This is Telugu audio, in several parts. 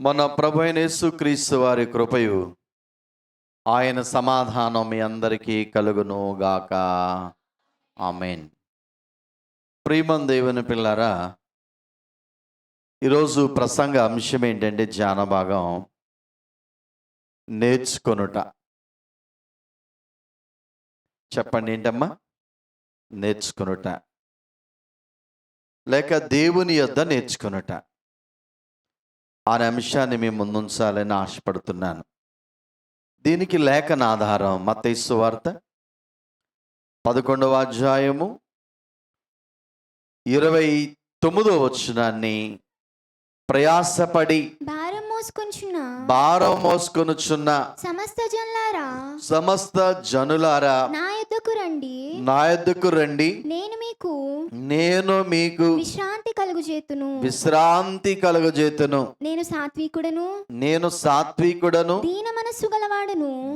మన ప్రభు అయిన యేసుక్రీస్తు వారి కృపయు ఆయన సమాధానం మీ అందరికీ కలుగును గాక. ఆమేన్. ప్రియమైన దేవుని పిల్లారా, ఈరోజు ప్రసంగ అంశం ఏంటంటే ధ్యాన భాగం నేర్చుకొనుట. చెప్పండి ఏంటమ్మా? నేర్చుకొనుట లేక దేవుని యొద్ద నేర్చుకొనుట అనే అంశాన్ని మీ ముందుంచాలని ఆశపడుతున్నాను. దీనికి లేఖన ఆధారం మత్తయి సువార్త 11వ అధ్యాయము 29వ వచనాన్ని ప్రయాసపడి భారం మోసుకొనుచున్న సమస్త జనులారా నా యొద్దకు రండి, నేను మీకు విశ్రాంతి కలుగజేతును. నేను సాత్వికుడను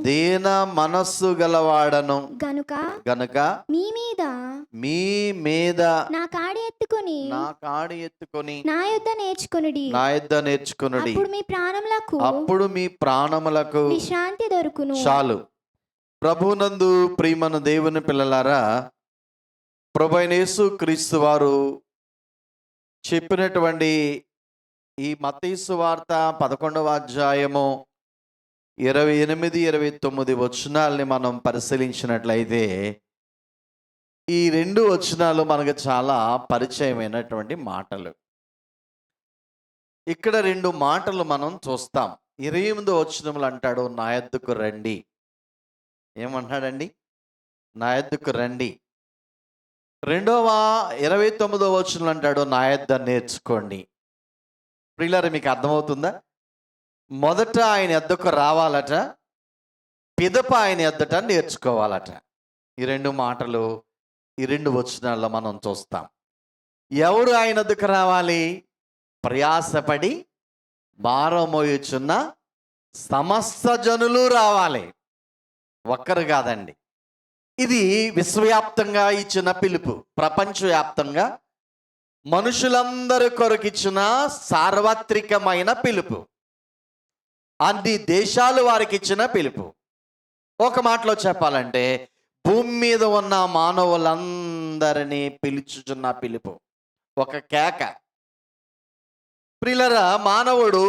దీన మనస్సు గలవాడను గనుక మీ మీద నా కాడి ఎత్తుకొని నా యొద్ద నేర్చుకొనుడి, అప్పుడు మీ ప్రాణములకు విశ్రాంతి దొరుకును. చాలు. ప్రభునందు ప్రియమైన దేవుని పిల్లలారా, ప్రభు అయిన యేసుక్రీస్తు వారు చెప్పినటువంటి ఈ మత్తయి సువార్త 11వ అధ్యాయము 28, 29 వచనాల్ని మనం పరిశీలించినట్లయితే ఈ 2 వచనాలు మనకు చాలా పరిచయమైనటువంటి మాటలు. ఇక్కడ 2 మాటలు మనం చూస్తాం. 28వ వచనములు అంటాడు, నా యొద్దకు రండి. ఏమంటాడండి? నా యొద్దకు రండి. 29వ వచనంలో అంటాడు, నా యొద్ద నేర్చుకోండి. ప్రియులారా, మీకు అర్థమవుతుందా? మొదట ఆయన యొద్దకు రావాలట, పిదప ఆయన యొద్దట నేర్చుకోవాలట. ఈ 2 మాటలు ఈ 2 వచనాల్లో మనం చూస్తాం. ఎవరు ఆయన వద్దకు రావాలి? ప్రయాసపడి భారం మోయుచున్న సమస్త జనులు రావాలి, ఒక్కరు కాదండి. ఇది విశ్వవ్యాప్తంగా ఇచ్చిన పిలుపు, ప్రపంచవ్యాప్తంగా మనుషులందరి కొరకు ఇచ్చిన సార్వత్రికమైన పిలుపు, అన్ని దేశాలు వారికి ఇచ్చిన పిలుపు. ఒక మాటలో చెప్పాలంటే భూమి మీద ఉన్న మానవులందరినీ పిలుచుచున్న పిలుపు, ఒక కేక. ప్రియులారా, మానవుడు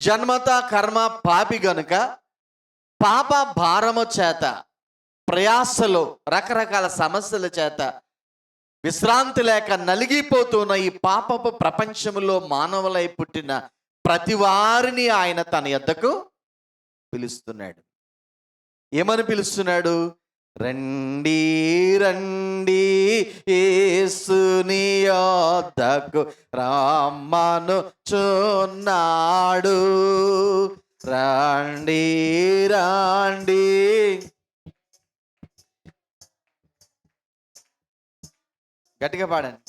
జన్మత కర్మ పాపి గనుక పాప భారము చేత, ప్రయాసలో, రకరకాల సమస్యల చేత విశ్రాంతి లేక నలిగిపోతున్న ఈ పాపపు ప్రపంచంలో మానవులై పుట్టిన ప్రతి వారిని ఆయన తన యొద్దకు పిలుస్తున్నాడు. ఏమని పిలుస్తున్నాడు? రండి రండి యేసుని యొద్దకు రమ్మను చున్నాడు. రండి రండి. గట్టిగా పాడండి.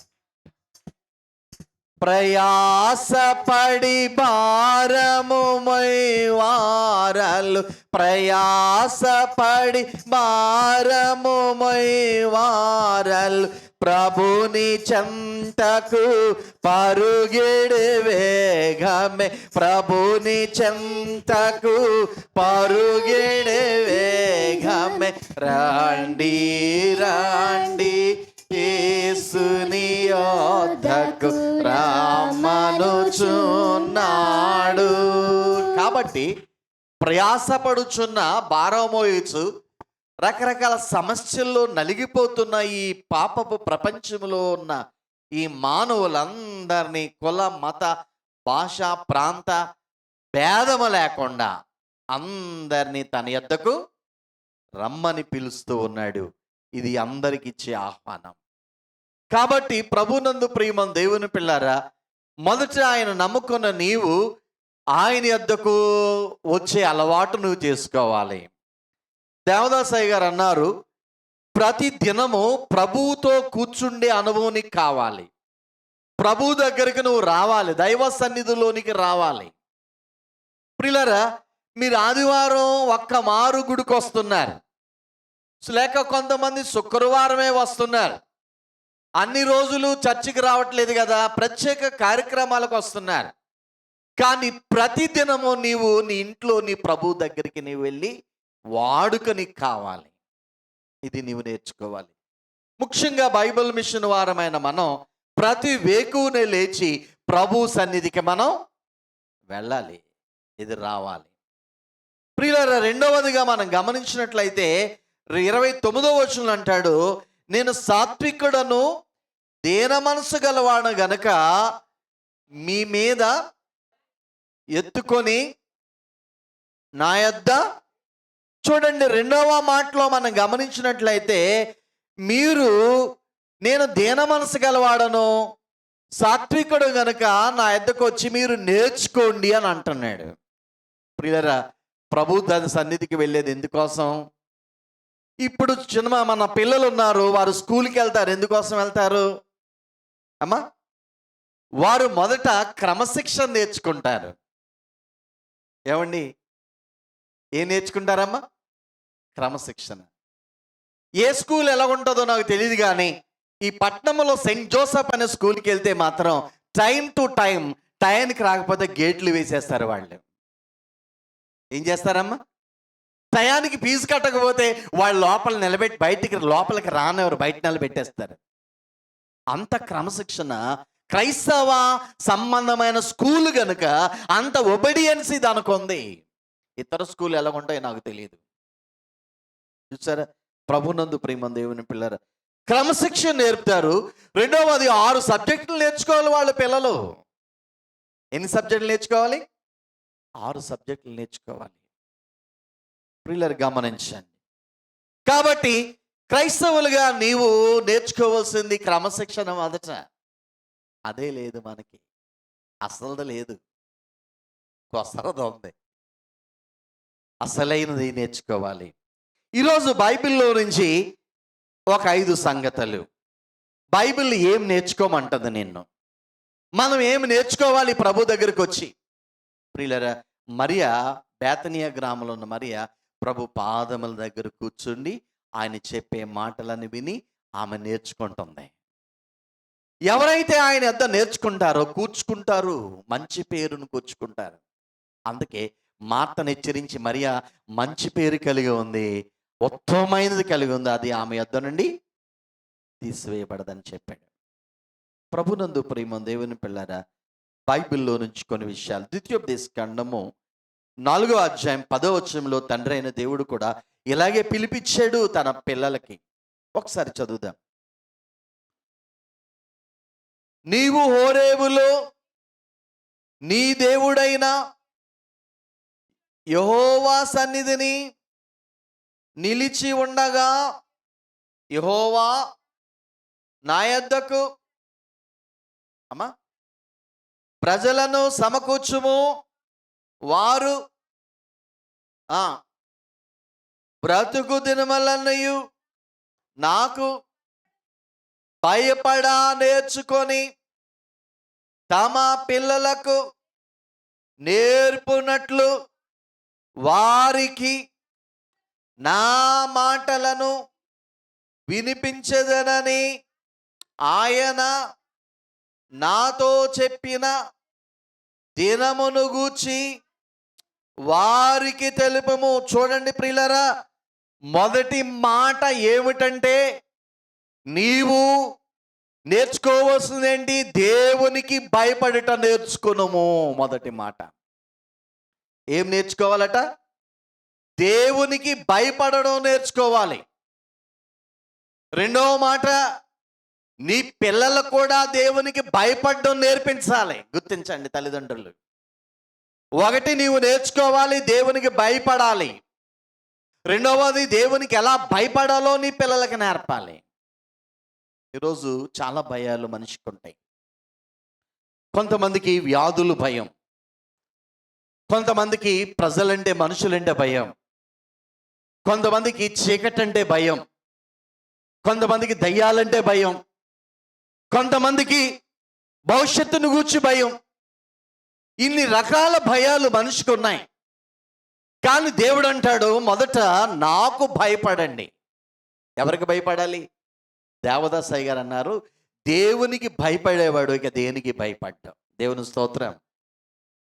ప్రయాసపడి భారము మోయువారలు, ప్రయాసపడి భారము మోయువారలు ప్రభుని చెంతకు పరుగెడు వేగమే, ప్రభుని చెంతకు పరుగెడు వేగమే. రండి రండి యేసుని యొద్దకు రమ్మనుచున్నాడు. కాబట్టి ప్రయాసపడుచున్న, భారం మోయుచు, రకరకాల సమస్యల్లో నలిగిపోతున్న ఈ పాపపు ప్రపంచంలో ఉన్న ఈ మానవులందరినీ కుల, మత, భాష, ప్రాంత భేదము లేకుండా అందరినీ తన యొద్దకు రమ్మని పిలుస్తూ ఉన్నాడు. ఇది అందరికి ఇచ్చే ఆహ్వానం. కాబట్టి ప్రభునందు ప్రియమైన దేవుని పిల్లారా, మొదట ఆయన నమ్ముకున్న నీవు ఆయన యొద్దకు వచ్చే అలవాటు నువ్వు చేసుకోవాలి. దేవదాసయ్య గారు అన్నారు, ప్రతి దినము ప్రభువుతో కూర్చుండే అనుభవం నీకు కావాలి. ప్రభు దగ్గరికి నువ్వు రావాలి, దైవ సన్నిధిలోనికి రావాలి. ప్రియులారా, మీరు ఆదివారం ఒక్క మారు గుడికి వస్తున్నారు, లేక కొంతమంది శుక్రవారమే వస్తున్నారు. అన్ని రోజులు చర్చికి రావట్లేదు కదా, ప్రత్యేక కార్యక్రమాలకు వస్తున్నారు. కానీ ప్రతి దినము నీవు నీ ఇంట్లో నీ ప్రభు దగ్గరికి నీవు వెళ్ళి వాడుకని కావాలి. ఇది నీవు నేర్చుకోవాలి. ముఖ్యంగా బైబిల్ మిషన్ వారమైన మనం ప్రతి వేకువనే లేచి ప్రభు సన్నిధికి మనం వెళ్ళాలి. ఇది రావాలి. ప్రియులారా, రెండవదిగా మనం గమనించినట్లయితే 29వ వచనం అంటాడు, నేను సాత్వికుడను దీన మనసు గలవాడు గనుక మీ మీద ఎత్తుకొని నా యొద్ద. చూడండి, రెండవ మాటలో మనం గమనించినట్లయితే మీరు నేను దీన మనసు గలవాడను సాత్వికుడు గనుక నా యొద్దకు వచ్చి మీరు నేర్చుకోండి అని అంటున్నాడు. ప్రియులారా, ప్రభు దాని సన్నిధికి వెళ్ళేది ఎందుకోసం? ఇప్పుడు మన పిల్లలు ఉన్నారు, వారు స్కూల్కి వెళ్తారు. ఎందుకోసం వెళ్తారు అమ్మా? వారు మొదట క్రమశిక్షణ నేర్చుకుంటారు. ఏమండి, ఏం నేర్చుకుంటారమ్మా? క్రమశిక్షణ. ఏ స్కూల్ ఎలా ఉంటుందో నాకు తెలియదు, కానీ ఈ పట్నంలో సెయింట్ జోసెఫ్ అనే స్కూల్కి వెళ్తే మాత్రం టైం టు టైం, టైంకి రాకపోతే గేట్లు వేసేస్తారు. వాళ్ళు ఏం చేస్తారమ్మా? టయానికి ఫీజు కట్టకపోతే వాళ్ళు లోపల నిలబెట్టి లోపలికి రానివారు, బయట నిలబెట్టేస్తారు. అంత క్రమశిక్షణ క్రైస్తవ సంబంధమైన స్కూల్ గనుక అంత ఒబీడియన్సీ దానికి ఉంది. ఇతర స్కూల్ ఎలా ఉంటాయో నాకు తెలియదు. చూసారా, ప్రభునందు ప్రేమ దేవుని పిల్లలు క్రమశిక్షణ నేర్పుతారు. రెండవది 6 సబ్జెక్టులు నేర్చుకోవాలి వాళ్ళ పిల్లలు. ఎన్ని సబ్జెక్టులు నేర్చుకోవాలి? 6 సబ్జెక్టులు నేర్చుకోవాలి. ప్రియులారా, గమనించండి. కాబట్టి క్రైస్తవులుగా నీవు నేర్చుకోవాల్సింది క్రమశిక్షణ మొదట. అదే లేదు మనకి, అసలు లేదు, కొసరది ఉంది. అసలైనది నేర్చుకోవాలి. ఈరోజు బైబిల్లో నుంచి ఒక 5 సంగతులు. బైబిల్ ఏం నేర్చుకోమంటుంది నిన్ను? మనం ఏం నేర్చుకోవాలి ప్రభు దగ్గరికి వచ్చి? ప్రియులారా, మరియా, బేతనియా గ్రామంలో ఉన్న మరియా ప్రభు పాదముల దగ్గర కూర్చుండి ఆయన చెప్పే మాటలను విని ఆమె నేర్చుకుంటుంది. ఎవరైతే ఆయన వద్ద నేర్చుకుంటారో కూర్చుకుంటారు, మంచి పేరును కూర్చుకుంటారు. అందుకే మార్తను హెచ్చరించి మరియా మంచి పేరు కలిగి ఉంది, ఉత్తమమైనది కలిగి ఉంది, అది ఆమె యొద్ద నుండి తీసివేయబడదని చెప్పాడు. ప్రభునందు ప్రేమ దేవుని పిల్లరా, బైబిల్లో నుంచి కొన్ని విషయాలు. ద్వితీయోపదేశ కాండము 4వ అధ్యాయం 10వ వచనంలో తండ్రి అయిన దేవుడు కూడా ఇలాగే పిలిపించాడు తన పిల్లలకి. ఒకసారి చదువుదాం. నీవు హోరేబులో నీ దేవుడైన యెహోవా సన్నిధిని నిలిచి ఉండగా యెహోవా నా యొద్దకు అమ్మా ప్రజలను సమకూర్చుము, వారు బ్రతుకు దినములన్నయు నాకు భయపడా నేర్చుకొని తమ పిల్లలకు నేర్పునట్లు వారికి నా మాటలను వినిపించదనని ఆయన నాతో చెప్పిన దినమును గూర్చి వారికి తెలుపము. చూడండి ప్రియులారా, మొదటి మాట ఏమిటంటే నీవు నేర్చుకోవాల్సింది ఏంటి? దేవునికి భయపడట నేర్చుకున్నాము. మొదటి మాట ఏం నేర్చుకోవాలట? దేవునికి భయపడడం నేర్చుకోవాలి. రెండవ మాట, నీ పిల్లలకు కూడా దేవునికి భయపడడం నేర్పించాలి. గుర్తించండి తల్లిదండ్రులు, ఒకటి నీవు నేర్చుకోవాలి, దేవునికి భయపడాలి. రెండవది, దేవునికి ఎలా భయపడాలో నీ పిల్లలకి నేర్పాలి. ఈరోజు చాలా భయాలు మనిషికి ఉంటాయి. కొంతమందికి వ్యాధులు భయం, కొంతమందికి ప్రజలంటే మనుషులంటే భయం, కొంతమందికి చీకటి అంటే భయం, కొంతమందికి దయ్యాలంటే భయం, కొంతమందికి భవిష్యత్తును గూర్చి భయం. ఇన్ని రకాల భయాలు మనిషికి ఉన్నాయి. కానీ దేవుడు అంటాడు, మొదట నాకు భయపడండి. ఎవరికి భయపడాలి? దేవదాసయ్య గారు అన్నారు, దేవునికి భయపడేవాడు ఇక దేనికి భయపడ్డాం. దేవుని స్తోత్రం.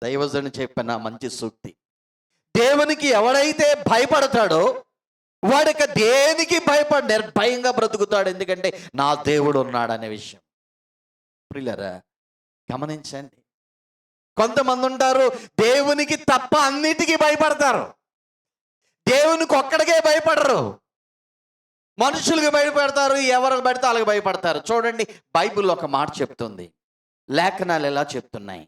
దైవజనుడు చెప్పిన మంచి సూక్తి. దేవునికి ఎవడైతే భయపడతాడో వాడిక దేనికి భయపడి నిర్భయంగా బ్రతుకుతాడు. ఎందుకంటే నా దేవుడు ఉన్నాడనే విషయం. ప్రియులారా, గమనించండి. కొంతమంది ఉంటారు దేవునికి తప్ప అన్నిటికీ భయపడతారు, దేవునికి ఒక్కడికే భయపడరు. మనుషులకు భయపడతారు, ఎవరికి పడితే వాళ్ళకి భయపడతారు. చూడండి, బైబిల్ ఒక మాట చెప్తుంది, లేఖనాలు ఎలా చెప్తున్నాయి.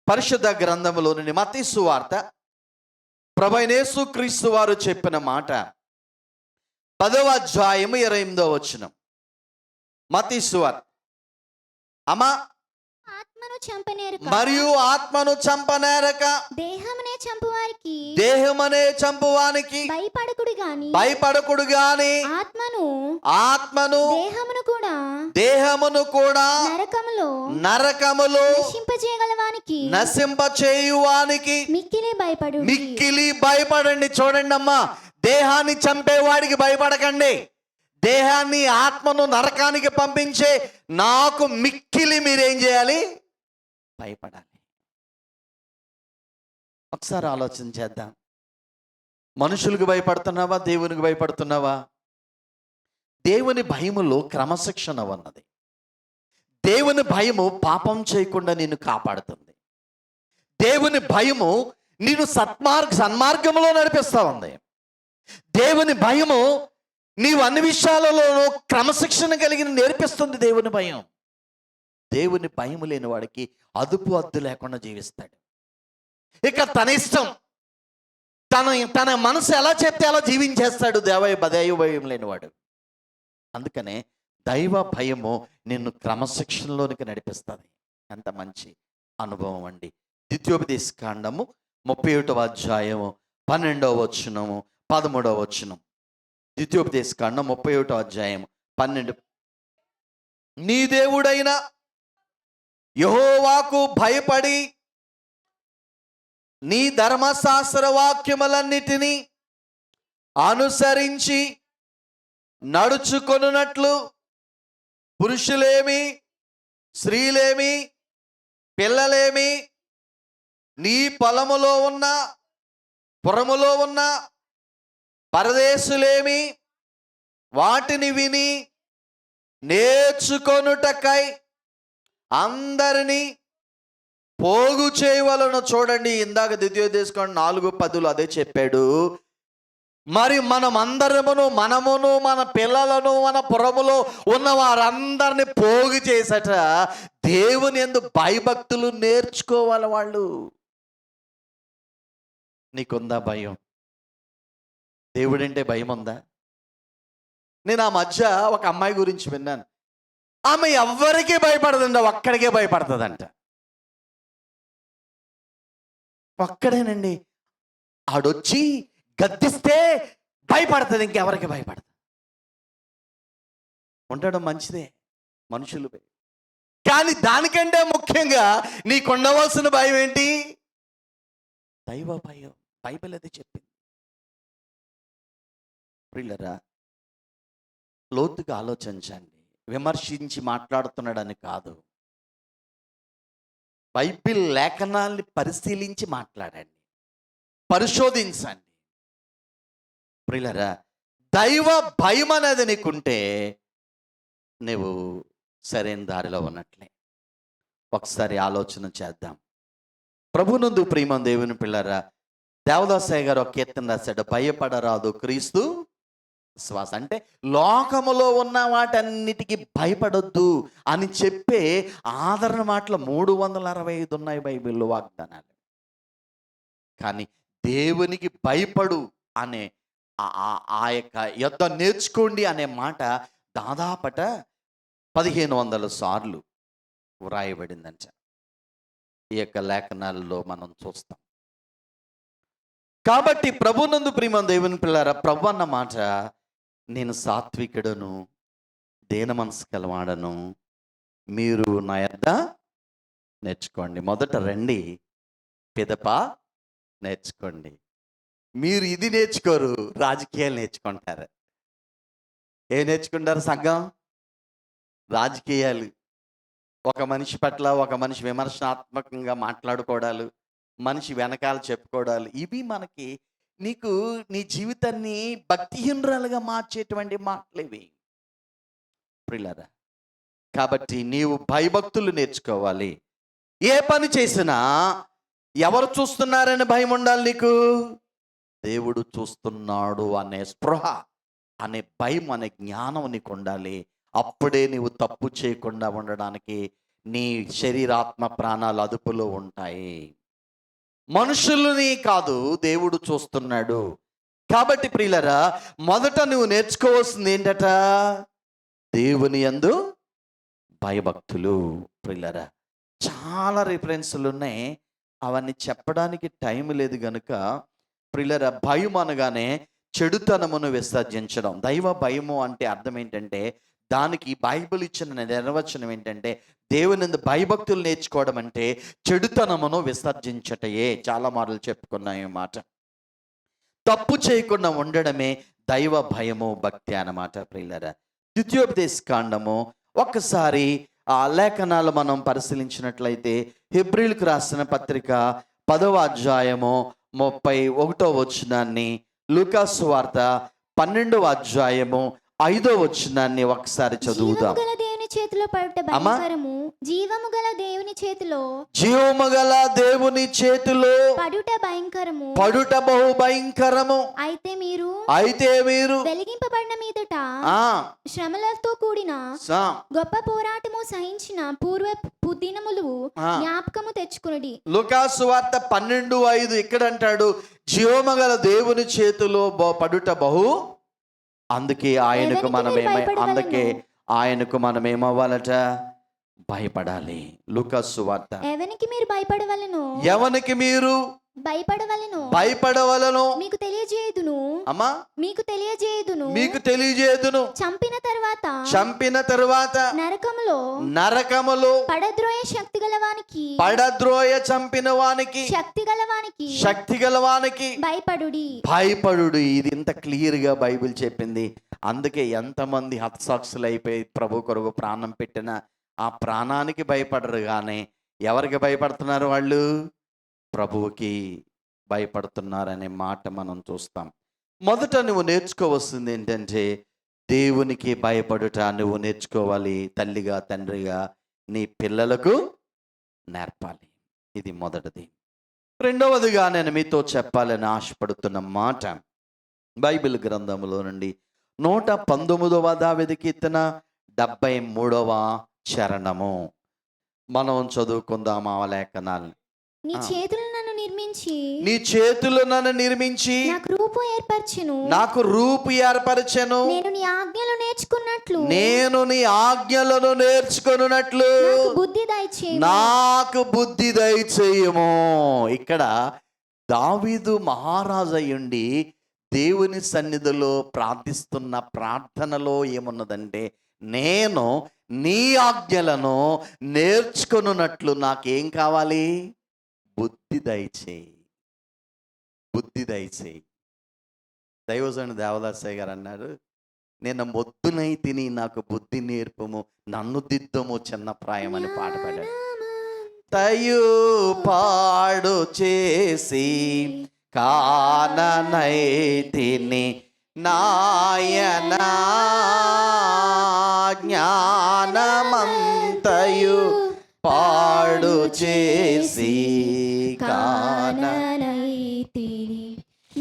పరిశుద్ధ గ్రంథములో నుండి మత్తయి సువార్త ప్రభువైన యేసుక్రీస్తు వారు చెప్పిన మాట 10వ అధ్యాయము 28వ వచనం. మత్తయి సువార్త. అమ్మా, ఆత్మను చంపనేరక మరియు ఆత్మను చంపనేరక దేహమనే చంపువానికి భయపడకుడు గాని ఆత్మను దేహమును కూడా నరకములో నశింపచేయువానికి మిక్కిలి భయపడండి. చూడండి అమ్మా, దేహాన్ని చంపేవాడికి భయపడకండి. దేహాన్ని ఆత్మను నరకానికి పంపించే నాకు మిక్కిలి మీరేం చేయాలి? భయపడాలి. ఒకసారి ఆలోచన చేద్దాం. మనుషులకు భయపడుతున్నావా, దేవునికి భయపడుతున్నావా? దేవుని భయములో క్రమశిక్షణ ఉన్నది. దేవుని భయము పాపం చేయకుండా నిన్ను కాపాడుతుంది. దేవుని భయము నిన్ను సన్మార్గంలో నడిపిస్తా ఉంది. దేవుని భయము నీవు అన్ని విషయాలలో క్రమశిక్షణ కలిగిన నేర్పిస్తుంది. దేవుని భయం. దేవుని భయం లేని వాడికి అదుపు అద్దు లేకుండా జీవిస్తాడు. ఇక తన ఇష్టం, తన మనసు ఎలా చెప్తే అలా జీవించేస్తాడు. దైవ భయం లేనివాడు. అందుకనే దైవ భయము నిన్ను క్రమశిక్షణలోనికి నడిపిస్తుంది. ఎంత మంచి అనుభవం అండి. ద్వితీయోపదేశ కాండము 31వ అధ్యాయము 12వ వచనము 13వ వచనం. ద్వితీయోపదేశ కాండం 31వ అధ్యాయం 12. నీ దేవుడైన యెహోవాకు భయపడి నీ ధర్మశాస్త్ర వాక్యములన్నిటినీ అనుసరించి నడుచుకొనున్నట్లు పురుషులేమి స్త్రీలేమి పిల్లలేమి నీ పొలములో ఉన్న పురములో ఉన్న పరదేశులేమి వాటిని విని నేర్చుకొనుటకై అందరినీ పోగు చేయవలను. చూడండి, ఇందాక ద్వితీయోపదేశ కాండం 4:10 అదే చెప్పాడు. మరి మనమును మన పిల్లలను మన పురములో ఉన్న వారందరిని పోగు చేసట దేవుని యందు భయభక్తులు నేర్చుకోవాలి వాళ్ళు. నీకుందా భయం? దేవుడంటే భయం ఉందా? నేను ఆ మధ్య ఒక అమ్మాయి గురించి విన్నాను. ఆమె ఎవ్వరికీ భయపడదంట, ఒక్కడికే భయపడుతుందంట. ఒక్కడేనండి. ఆడొచ్చి గద్దిస్తే భయపడుతుంది, ఇంకెవరికి భయపడదు. ఉండడం మంచిదే మనుషులు, కానీ దానికంటే ముఖ్యంగా నీకు ఉండవలసిన భయం ఏంటి? దైవ భయం. బైబిల్ అది చెప్పింది. ప్రియులరా, లోతుగా ఆలోచించండి. విమర్శించి మాట్లాడుతున్నాడని కాదు, బైబిల్ లేఖనాల్ని పరిశీలించి మాట్లాడండి, పరిశోధించండి. ప్రియులరా, దైవ భయం అనేది నీకుంటే నువ్వు సరైన దారిలో ఉన్నట్లే. ఒకసారి ఆలోచన చేద్దాం. ప్రభునందు ప్రియమైన దేవుని పిల్లరా, దేవదాసయ్య గారు ఒక కీర్తన రాశాడు, భయపడరాదు క్రీస్తు విశ్వాస. అంటే లోకములో ఉన్న వాటన్నిటికీ భయపడొద్దు అని చెప్పే ఆదరణ మాటలు 365 ఉన్నాయి బైబిల్లో వాగ్దానాలు. కానీ దేవునికి భయపడు అనే ఆ యొక్క యుద్ధ నేర్చుకోండి అనే మాట దాదాపట 1500 సార్లు వ్రాయబడిందంట. ఈ యొక్క లేఖనాలలో మనం చూస్తాం. కాబట్టి ప్రభునందు ప్రియమైన దేవుని పిల్లారా, ప్రభు అన్న మాట, నేను సాత్వికుడను దేన మనసు కలవాడను, మీరు నా యొద్ద నేర్చుకోండి. మొదట రండి, పిదప నేర్చుకోండి. మీరు ఇది నేర్చుకోరు, రాజకీయాలు నేర్చుకుంటారు. ఏం నేర్చుకుంటారు సంఘం? రాజకీయాలు. ఒక మనిషి పట్ల ఒక మనిషి విమర్శనాత్మకంగా మాట్లాడుకోవడాలు, మనిషి వెనకాల చెప్పుకోవడాలు, ఇవి మనకి నీకు నీ జీవితాన్ని భక్తిహీనురాలుగా మార్చేటువంటి మాటలేవి ప్రియులారా. కాబట్టి నీవు భయభక్తులు నేర్చుకోవాలి. ఏ పని చేసినా ఎవరు చూస్తున్నారని భయం ఉండాలి నీకు. దేవుడు చూస్తున్నాడు అనే స్పృహ, అనే భయం, అనే జ్ఞానం నీకు ఉండాలి. అప్పుడే నీవు తప్పు చేయకుండా ఉండడానికి నీ శరీరాత్మ ప్రాణాలు అదుపులో ఉంటాయి. మనుషులని కాదు, దేవుడు చూస్తున్నాడు. కాబట్టి ప్రియులరా, మొదట నువ్వు నేర్చుకోవాల్సింది ఏంటట? దేవుని యందు భయభక్తులు. ప్రియులరా, చాలా రిఫరెన్స్లు ఉన్నాయి, అవన్నీ చెప్పడానికి టైం లేదు గనుక ప్రియులరా, భయం అనగానే చెడుతనమును విసర్జించడం. దైవ భయము అంటే అర్థం ఏంటంటే, దానికి బైబిల్ ఇచ్చిన నిర్వచనం ఏంటంటే, దేవుని యందు భయభక్తులు నేర్చుకోవడం అంటే చెడుతనమును విసర్జించటయే. చాలా మార్లు చెప్పుకున్నాం ఈ మాట. తప్పు చేయకుండా ఉండడమే దైవ భయము, భక్తి అన్నమాట ప్రియులరా. ద్వితీయోపదేశ కాండము ఒక్కసారి ఆ లేఖనాలు మనం పరిశీలించినట్లయితే, హెబ్రీలకు రాసిన పత్రిక 10వ అధ్యాయము 31వ వచనాన్ని, లూకాసు వార్త 12వ అధ్యాయము 5వ వచనాన్ని ఒకసారి చదువుదాం. జీవము గల దేవుని చేతిలో పడుట అమ్మా? భయంకరము. జీవము గల దేవుని చేతిలో జీవము గల దేవుని చేతిలో పడుట భయంకరము. పడుట బహు భయంకరము. అయితే మీరు వెలిగింపబడిన మీదట ఆ శ్రమలతో కూడిన సా గొప్ప పోరాటము సహించిన పూర్వ దినములు జ్ఞాపకము తెచ్చుకునుడి. లూకాసు వార్త 12:5 ఇక్కడ అంటాడు, జీవము గల దేవుని చేతిలో పడుట బహు. అందుకే ఆయనకు మనం ఏమవ్వాలట? భయపడాలి. లూకాసు వార్త. ఎవనికి మీరు భయపడవలెను? ఎవనికి మీరు భయపడవలెను మీకు తెలియజేయుదును. అమ్మా, మీకు తెలియజేయుదును. చంపిన తరువాత నరకములో పడద్రోయ చంపిన వానికి శక్తి గలవానికి భయపడుడి. ఇది ఇంత క్లియర్ గా బైబిల్ చెప్పింది. అందుకే ఎంతమంది హతసాక్షులు అయిపోయి ప్రభు కొరకు ప్రాణం పెట్టిన ఆ ప్రాణానికి భయపడరు, కానీ ఎవరికి భయపడుతున్నారు? వాళ్ళు ప్రభువుకి భయపడుతున్నారనే మాట మనం చూస్తాం. మొదట నువ్వు నేర్చుకోవాల్సింది ఏంటంటే, దేవునికి భయపడుట నువ్వు నేర్చుకోవాలి. తల్లిగా, తండ్రిగా నీ పిల్లలకు నేర్పాలి. ఇది మొదటిది. రెండవదిగా నేను మీతో చెప్పాలని ఆశపడుతున్న మాట, బైబిల్ గ్రంథములో నుండి 119వ దావీదు కీర్తన 73వ చరణము మనం చదువుకుందాం ఆ లేఖనాలు. నీ చేతులు నన్ను నిర్మించి నాకు రూపు ఏర్పరచెను. నేను నీ ఆజ్ఞలను నేర్చుకొనున్నట్లు నాకు బుద్ధి దయచేయము. ఇక్కడ దావీదు మహారాజయ్యుండి దేవుని సన్నిధిలో ప్రార్థిస్తున్న ప్రార్థనలో ఏమున్నదంటే, నేను నీ ఆజ్ఞలను నేర్చుకొనున్నట్లు నాకేం కావాలి? బుద్ధి దయచేయి. దైవజనుడు దేవదాసయ్య గారు అన్నారు, నేను మొద్దునై తిని నాకు బుద్ధి నేర్పము, నన్ను దిద్దము చిన్న ప్రాయం అని పాట పాడాడు. తయు పాడు చేసి కాననైతిని నాయనా, జ్ఞానమంతయు పాడు చేసి కాననైతిని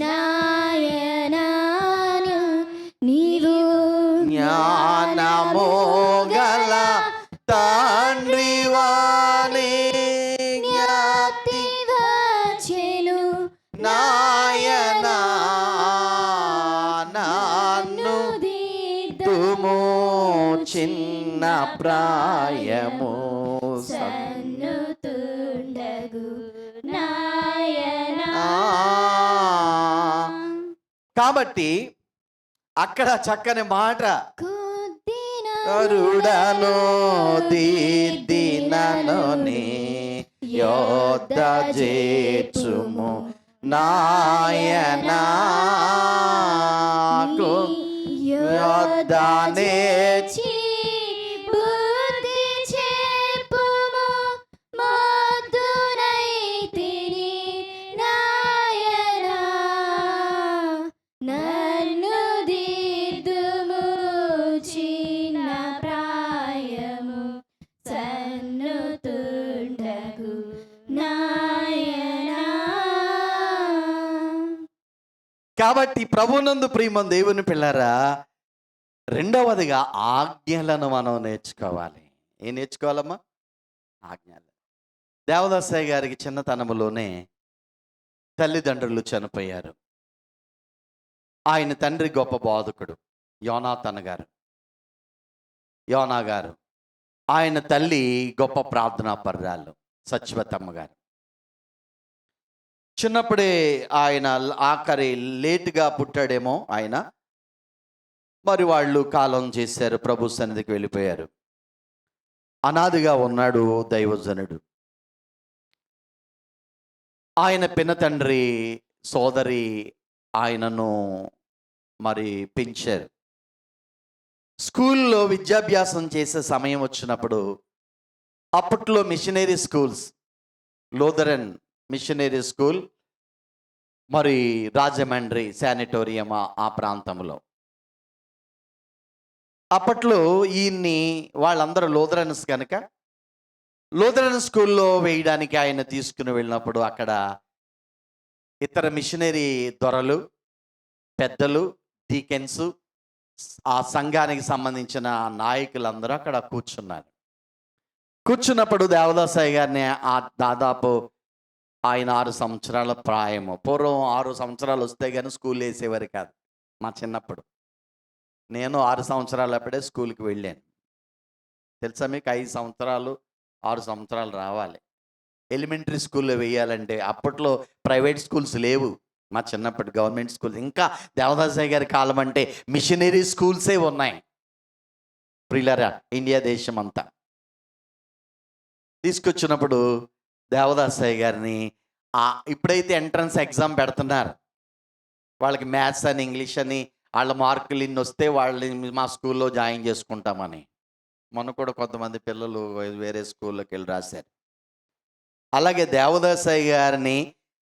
నాయనా, నీవు జ్ఞానము గల తండ్రివాని జ్ఞాప్తి వచ్చెను నాయనా, నన్ను దిద్దుము చిన్న ప్రాయము సన్నుతుండగు నాయనా. కాబట్టి అక్కడ చక్కని మాట, కరుడను దిద్దినను నీ యోద్ధ చేర్చుము నాయనా, యోద్ధ నేర్చి బుద్ధి చెప్పు కాబట్టి ప్రభునందు ప్రియమ దేవుని పిల్లరా, రెండవదిగా ఆజ్ఞలను మనం నేర్చుకోవాలి. ఏం నేర్చుకోవాలమ్మా? ఆజ్ఞలు. దేవదాసయ్య గారికి చిన్నతనములోనే తల్లిదండ్రులు చనిపోయారు. ఆయన తండ్రి గొప్ప బోధకుడు యోనా గారు. ఆయన తల్లి గొప్ప ప్రార్థనా పర్రాలు సత్యవతమ్మ గారు. చిన్నప్పుడే ఆయన ఆఖరి లేటుగా పుట్టాడేమో ఆయన. మరి వాళ్ళు కాలం చేశారు, ప్రభు సన్నిధికి వెళ్ళిపోయారు. అనాదిగా ఉన్నాడు దైవజనుడు. ఆయన పినతండ్రి సోదరి ఆయనను మరి పెంచారు. స్కూల్లో విద్యాభ్యాసం చేసే సమయం వచ్చినప్పుడు, అప్పట్లో machinery schools, Lutheran missionary school, మరి రాజమండ్రి శానిటోరియం ఆ ప్రాంతంలో. అప్పట్లో ఈయన్ని వాళ్ళందరూ లూథరన్స్ కనుక లూథరన్ స్కూల్లో వేయడానికి ఆయన తీసుకుని వెళ్ళినప్పుడు అక్కడ ఇతర మిషనరీ దొరలు, పెద్దలు, డీకెన్స్, ఆ సంఘానికి సంబంధించిన నాయకులందరూ అక్కడ కూర్చున్నప్పుడు దేవదాసయ్య గారిని దాదాపు ఆయన 6 సంవత్సరాల ప్రాయము. పూర్వం 6 సంవత్సరాలు వస్తే కానీ స్కూల్ వేసేవారు కాదు. మా చిన్నప్పుడు నేను 6 సంవత్సరాలప్పుడే స్కూల్కి వెళ్ళాను. తెలుసా మీకు? 5 సంవత్సరాలు 6 సంవత్సరాలు రావాలి ఎలిమెంటరీ స్కూల్లో వేయాలంటే. అప్పట్లో ప్రైవేట్ స్కూల్స్ లేవు, మా చిన్నప్పటి గవర్నమెంట్ స్కూల్స్. ఇంకా దేవదాసయ్య గారి కాలం అంటే మిషనరీ స్కూల్సే ఉన్నాయి ప్రియులారా, ఇండియా దేశం అంతా. తీసుకొచ్చినప్పుడు దేవదాసయ్య గారిని ఇప్పుడైతే ఎంట్రన్స్ ఎగ్జామ్ పెడుతున్నారు, వాళ్ళకి మ్యాథ్స్ అని ఇంగ్లీష్ అని వాళ్ళ మార్కులు ఇన్ని వస్తే వాళ్ళని మా స్కూల్లో జాయిన్ చేసుకుంటామని. మొన్న కూడా కొంతమంది పిల్లలు వేరే స్కూల్లోకి వెళ్ళి రాశారు. అలాగే దేవదాసయ్య గారిని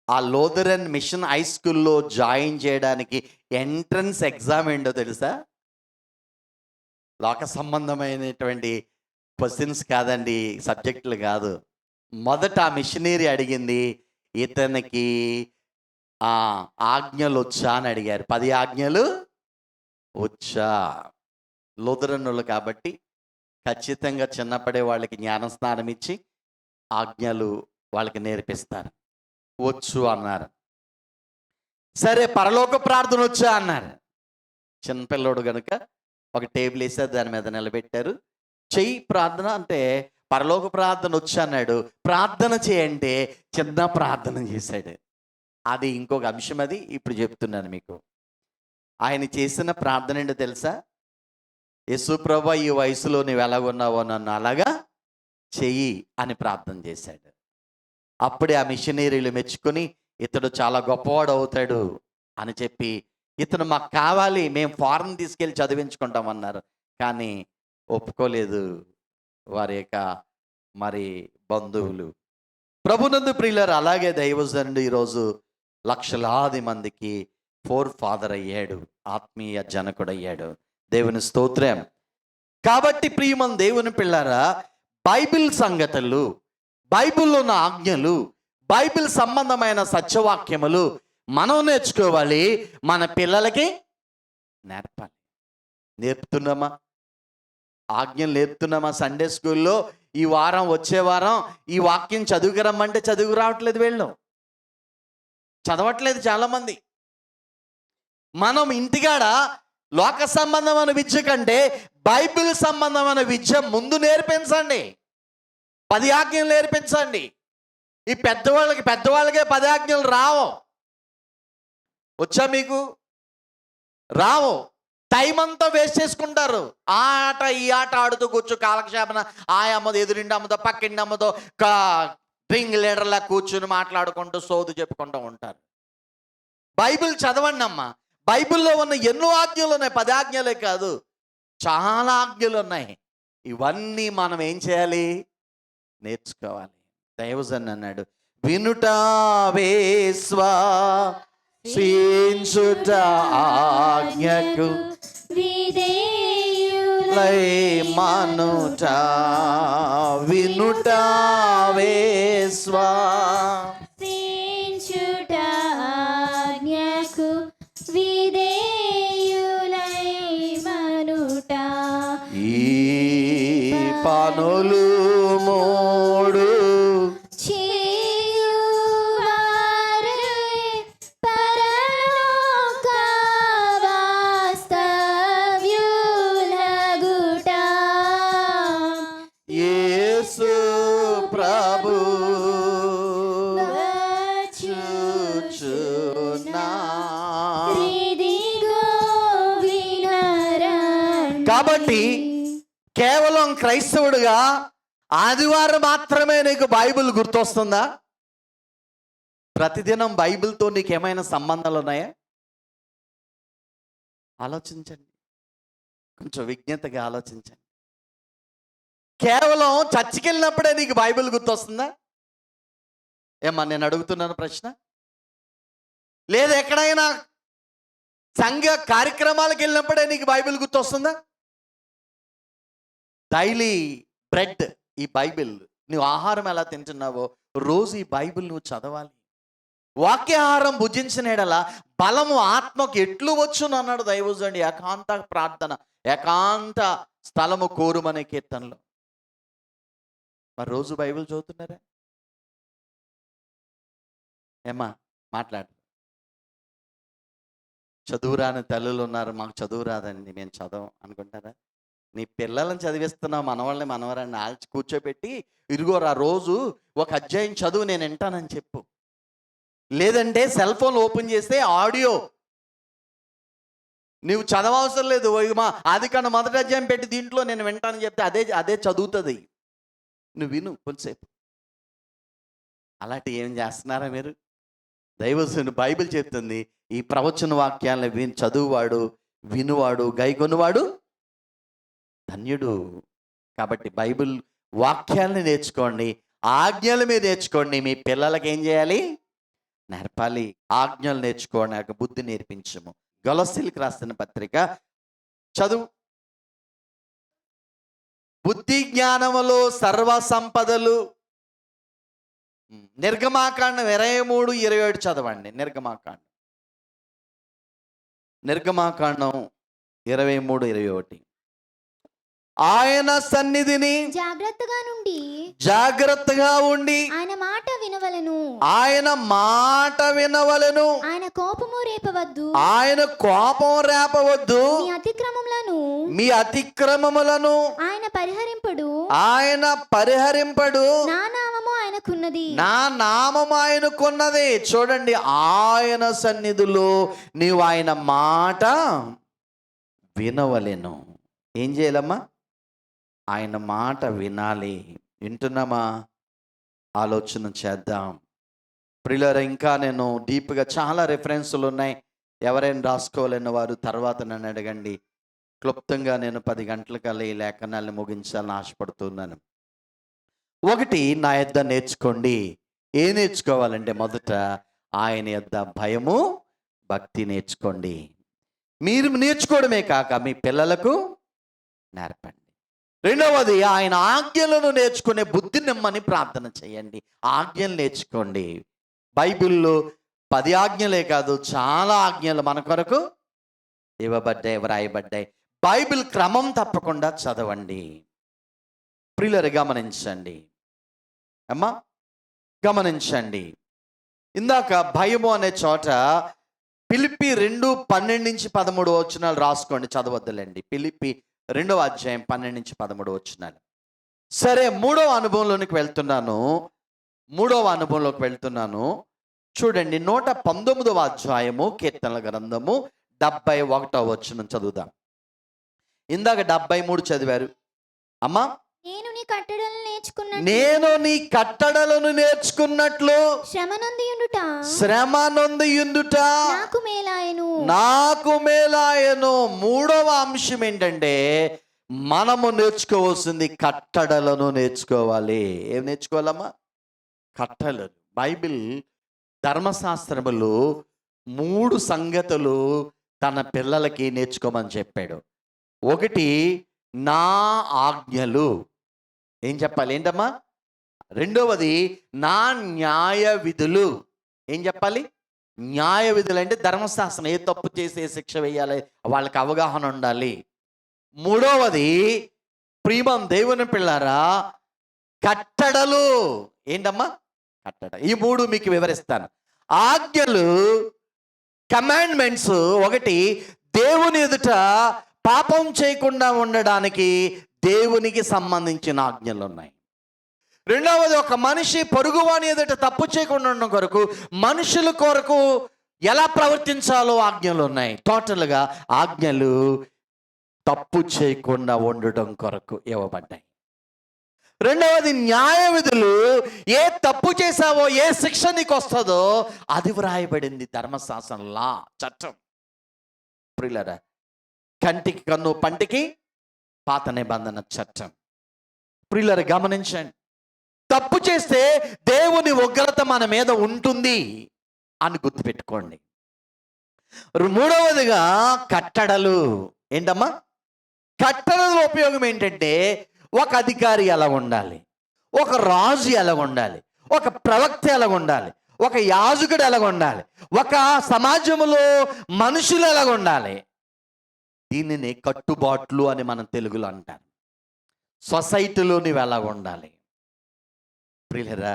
ఆ లూథరన్ మిషన్ హై స్కూల్లో జాయిన్ చేయడానికి ఎంట్రన్స్ ఎగ్జామ్ ఏంటో తెలుసా? లోక సంబంధమైనటువంటి క్వశ్చన్స్ కాదండి, సబ్జెక్టులు కాదు. మొదట ఆ మిషనరీ అడిగింది, ఇతనికి ఆజ్ఞలు వచ్చా అని అడిగారు. 10 ఆజ్ఞలు వచ్చా? లూథరన్నులు కాబట్టి ఖచ్చితంగా చిన్నప్పుడే వాళ్ళకి జ్ఞానస్నానం ఇచ్చి ఆజ్ఞలు వాళ్ళకి నేర్పిస్తారు. వచ్చు అన్నారు. సరే, పరలోక ప్రార్థన వచ్చా అన్నారు. చిన్నపిల్లోడు కనుక ఒక టేబుల్ వేసారు, దాని మీద నిలబెట్టారు. చెయ్యి ప్రార్థన అంటే పరలోక ప్రార్థన వచ్చా అన్నాడు. ప్రార్థన చేయంటే చిన్న ప్రార్థన చేశాడు. అది ఇంకొక అంశం, అది ఇప్పుడు చెప్తున్నాను మీకు. ఆయన చేసిన ప్రార్థన ఏంటో తెలుసా? యేసు ప్రభువా, ఈ వయసులో నువ్వు ఎలాగున్నావో నన్ను అలాగా చెయ్యి అని ప్రార్థన చేశాడు. అప్పుడే ఆ మిషనరీలు మెచ్చుకొని ఇతడు చాలా గొప్పవాడు అవుతాడు అని చెప్పి, ఇతను మాకు కావాలి, మేము ఫారెన్ తీసుకెళ్ళి చదివించుకుంటామన్నారు. కానీ ఒప్పుకోలేదు వారి యొక్క మరి బంధువులు. ప్రభునందు ప్రియులారు, అలాగే దైవజనుడు ఈరోజు లక్షలాది మందికి ఫాదర్ అయ్యాడు, ఆత్మీయ జనకుడయ్యాడు. దేవుని స్తోత్రం. కాబట్టి ప్రియమం దేవుని పిల్లారా, బైబిల్ సంగతులు, బైబిల్లో ఉన్న ఆజ్ఞలు, బైబిల్ సంబంధమైన సత్యవాక్యములు మనం నేర్చుకోవాలి, మన పిల్లలకి నేర్పాలి. నేర్పుతున్నామా? ఆజ్ఞలు నేర్పుతున్నామా? సండే స్కూల్లో ఈ వారం, వచ్చే వారం ఈ వాక్యం చదువుకురమ్మంటే చదువు రావట్లేదు, వీళ్ళు చదవట్లేదు చాలామంది. మనం ఇంటికాడ లోక సంబంధమైన విద్య కంటే బైబిల్ సంబంధమైన విద్య ముందు నేర్పించండి. 10 ఆజ్ఞలు నేర్పించండి. ఈ పెద్దవాళ్ళకే 10 ఆజ్ఞలు రావు. వచ్చా మీకు? రావు. టైం అంతా వేస్ట్ చేసుకుంటారు. ఆ ఆట ఈ ఆట ఆడుతూ కూర్చో కాలక్షేపణ, ఆ అమ్మతో, ఎదురిండి అమ్మతో, పక్కిండి అమ్మతో డ్రింగ్ లీడర్లా కూర్చుని మాట్లాడుకుంటూ సోదు చెప్పుకుంటూ ఉంటారు. బైబిల్ చదవండి అమ్మా. బైబిల్లో ఉన్న ఎన్నో ఆజ్ఞలు ఉన్నాయి, 10 ఆజ్ఞలే కాదు, చాలా ఆజ్ఞలు ఉన్నాయి. ఇవన్నీ మనం ఏం చేయాలి? నేర్చుకోవాలి. దైవజన్ అన్నాడు, వినుట విశ్వాసించుట ఆజ్ఞకు మనుట. వినుట కాబట్టి కేవలం క్రైస్తవుడిగా ఆదివారం మాత్రమే నీకు బైబిల్ గుర్తొస్తుందా? ప్రతిదినం బైబిల్తో నీకు ఏమైనా సంబంధాలు ఉన్నాయా? ఆలోచించండి, కొంచెం విజ్ఞతగా ఆలోచించండి. కేవలం చర్చికి వెళ్ళినప్పుడే నీకు బైబిల్ గుర్తొస్తుందా? ఏమా నేను అడుగుతున్నాను ప్రశ్న. లేదా ఎక్కడైనా సంఘ కార్యక్రమాలకు వెళ్ళినప్పుడే నీకు బైబిల్ గుర్తొస్తుందా? డైలీ బ్రెడ్ ఈ బైబిల్. నువ్వు ఆహారం ఎలా తింటున్నావో రోజు ఈ బైబిల్ నువ్వు చదవాలి. వాక్యాహారం భుజించిన ఎడల బలము ఆత్మకు ఎట్లు వచ్చును అన్నాడు దైవజనుడు ఏకాంత ప్రార్థన, ఏకాంత స్థలము కోరుమనే కీర్తనలో. మరి రోజు బైబిల్ చదువుతున్నారా? ఏమ్మా మాట్లాడు. చదువురాని తల్లులు ఉన్నారు, మాకు చదువు రాదండి, మేము చదవం అనుకుంటారా? నీ పిల్లలను చదివిస్తున్నావు, మనవాళ్ళని మనవరాన్ని ఆల్చి కూర్చోబెట్టి ఇరుగోరా రోజు ఒక అధ్యాయం చదువు, నేను వింటానని చెప్పు. లేదంటే సెల్ ఫోన్ ఓపెన్ చేస్తే ఆడియో, నువ్వు చదవవసరం లేదు, మా ఆదికాండం మొదటి అధ్యాయం పెట్టి దీంట్లో నేను వింటానని చెప్తే అదే చదువుతుంది. నువ్వు విను కొంచెంసేపు. అలాంటి ఏం చేస్తున్నారా మీరు? దైవజనుడు బైబిల్ చెప్తుంది, ఈ ప్రవచన వాక్యాలను చదువువాడు, వినువాడు, గైకొనువాడు ధన్యుడు. కాబట్టి బైబిల్ వాక్యాలను నేర్చుకోండి, ఆజ్ఞలు మీద నేర్చుకోండి. మీ పిల్లలకి ఏం చేయాలి? నేర్పాలి. ఆజ్ఞలు నేర్చుకోండి, ఆ బుద్ధి నేర్పించము. గొలస్సీలకు రాసిన పత్రిక చదువు. బుద్ధి జ్ఞానములో సర్వ సంపదలు. నిర్గమాకాండం 23:27 చదవండి. నిర్గమాకాండం 23:21. ఆయన సన్నిధిని జాగ్రత్తగా ఉండి ఆయన మాట వినవలెను, ఆయన కోపము రేపవద్దు, ఆయన కోపం రేపవద్దు, మీ అతిక్రమములను ఆయన పరిహరింపడు, నా నామము ఆయనకున్నది. చూడండి, ఆయన సన్నిధిలో నీవు ఆయన మాట వినవలెను. ఏం చేయాలమ్మా? ఆయన మాట వినాలి. వింటున్నామా? ఆలోచన చేద్దాం ప్రియులారా. ఇంకా నేను డీప్గా చాలా రెఫరెన్సులు ఉన్నాయి, ఎవరైనా రాసుకోవాలన్న వారు తర్వాత నన్ను అడగండి. క్లుప్తంగా నేను 10 గంటలకల్లా ఈ లేఖనాలను ముగించాలని ఆశపడుతున్నాను. ఒకటి, నా యొద్ద నేర్చుకోండి. ఏం నేర్చుకోవాలంటే మొదట ఆయన యొద్ద భయము భక్తి నేర్చుకోండి. మీరు నేర్చుకోవడమే కాక మీ పిల్లలకు నేర్పండి. రెండవది, ఆయన ఆజ్ఞలను నేర్చుకునే బుద్ధి నిమ్మని ప్రార్థన చేయండి. ఆజ్ఞలు నేర్చుకోండి. బైబిల్లో 10 ఆజ్ఞలే కాదు, చాలా ఆజ్ఞలు మన కొరకు ఇవ్వబడ్డాయి, వ్రాయబడ్డాయి. బైబిల్ క్రమం తప్పకుండా చదవండి. ప్రియులారా గమనించండి అమ్మా, గమనించండి. ఇందాక భయము అనే చోట ఫిలిప్పీ 2:12-13 రాసుకోండి, చదవద్దులేండి. ఫిలిప్పీ 2వ అధ్యాయం 12-13. సరే, మూడవ అనుభవంలోకి వెళ్తున్నాను. చూడండి, 119వ అధ్యాయము కీర్తనల గ్రంథము 71వ వచనం చదువుదాం. ఇందాక 73 చదివారు అమ్మా. నేను నీ కట్టడలను నేర్చుకున్నట్లు శ్రమ నొందియుండుట నాకు మేలాయను. మూడవ అంశం ఏంటంటే మనము నేర్చుకోవాల్సింది కట్టడలను నేర్చుకోవాలి. ఏం నేర్చుకోవాలమ్మా? కట్టడలు. బైబిల్ ధర్మశాస్త్రములు 3 సంగతులు తన పిల్లలకి నేర్చుకోమని చెప్పాడు. ఒకటి, నా ఆజ్ఞలు. ఏం చెప్పాలి? ఏంటమ్మా? రెండవది, నా న్యాయ విధులు. ఏం చెప్పాలి? న్యాయ విధులు అంటే ధర్మశాస్త్రం, ఏ తప్పు చేసి ఏ శిక్ష వేయాలి వాళ్ళకి అవగాహన ఉండాలి. మూడవది, ప్రియమం దేవుని పిల్లారా, కట్టడలు. ఏంటమ్మా? కట్టడ. ఈ 3 మీకు వివరిస్తాను. ఆజ్ఞలు, కమాండ్మెంట్స్. ఒకటి, దేవుని ఎదుట పాపం చేయకుండా ఉండడానికి దేవునికి సంబంధించిన ఆజ్ఞలు ఉన్నాయి. రెండవది, ఒక మనిషి పొరుగువాని ఎదుట తప్పు చేయకుండా ఉండడం కొరకు, మనుషుల కొరకు ఎలా ప్రవర్తించాలో ఆజ్ఞలు ఉన్నాయి. టోటల్గా ఆజ్ఞలు తప్పు చేయకుండా ఉండటం కొరకు ఇవ్వబడ్డాయి. రెండవది న్యాయ విధులు. ఏ తప్పు చేశావో, ఏ శిక్ష నీకు వస్తుందో అది వ్రాయబడింది ధర్మశాస్త్రంలా, చట్టం. ప్రియులారా, కంటికి కన్ను, పంటికి పాత నిబంధన చట్టం. ప్రియులారా, గమనించండి. తప్పు చేస్తే దేవుని ఉగ్రత మన మీద ఉంటుంది అని గుర్తుపెట్టుకోండి. మూడవదిగా కట్టడలు. ఏంటమ్మా? కట్టడల ఉపయోగం ఏంటంటే, ఒక అధికారి ఎలా ఉండాలి, ఒక రాజు ఎలా ఉండాలి, ఒక ప్రవక్త ఎలా ఉండాలి, ఒక యాజకుడు ఎలా ఉండాలి, ఒక సమాజంలో మనుషులు ఎలా ఉండాలి, దీనిని కట్టుబాట్లు అని మనం తెలుగులో అంటారు. సొసైటీలో నీవు ఎలా ఉండాలి. ప్రియులారా,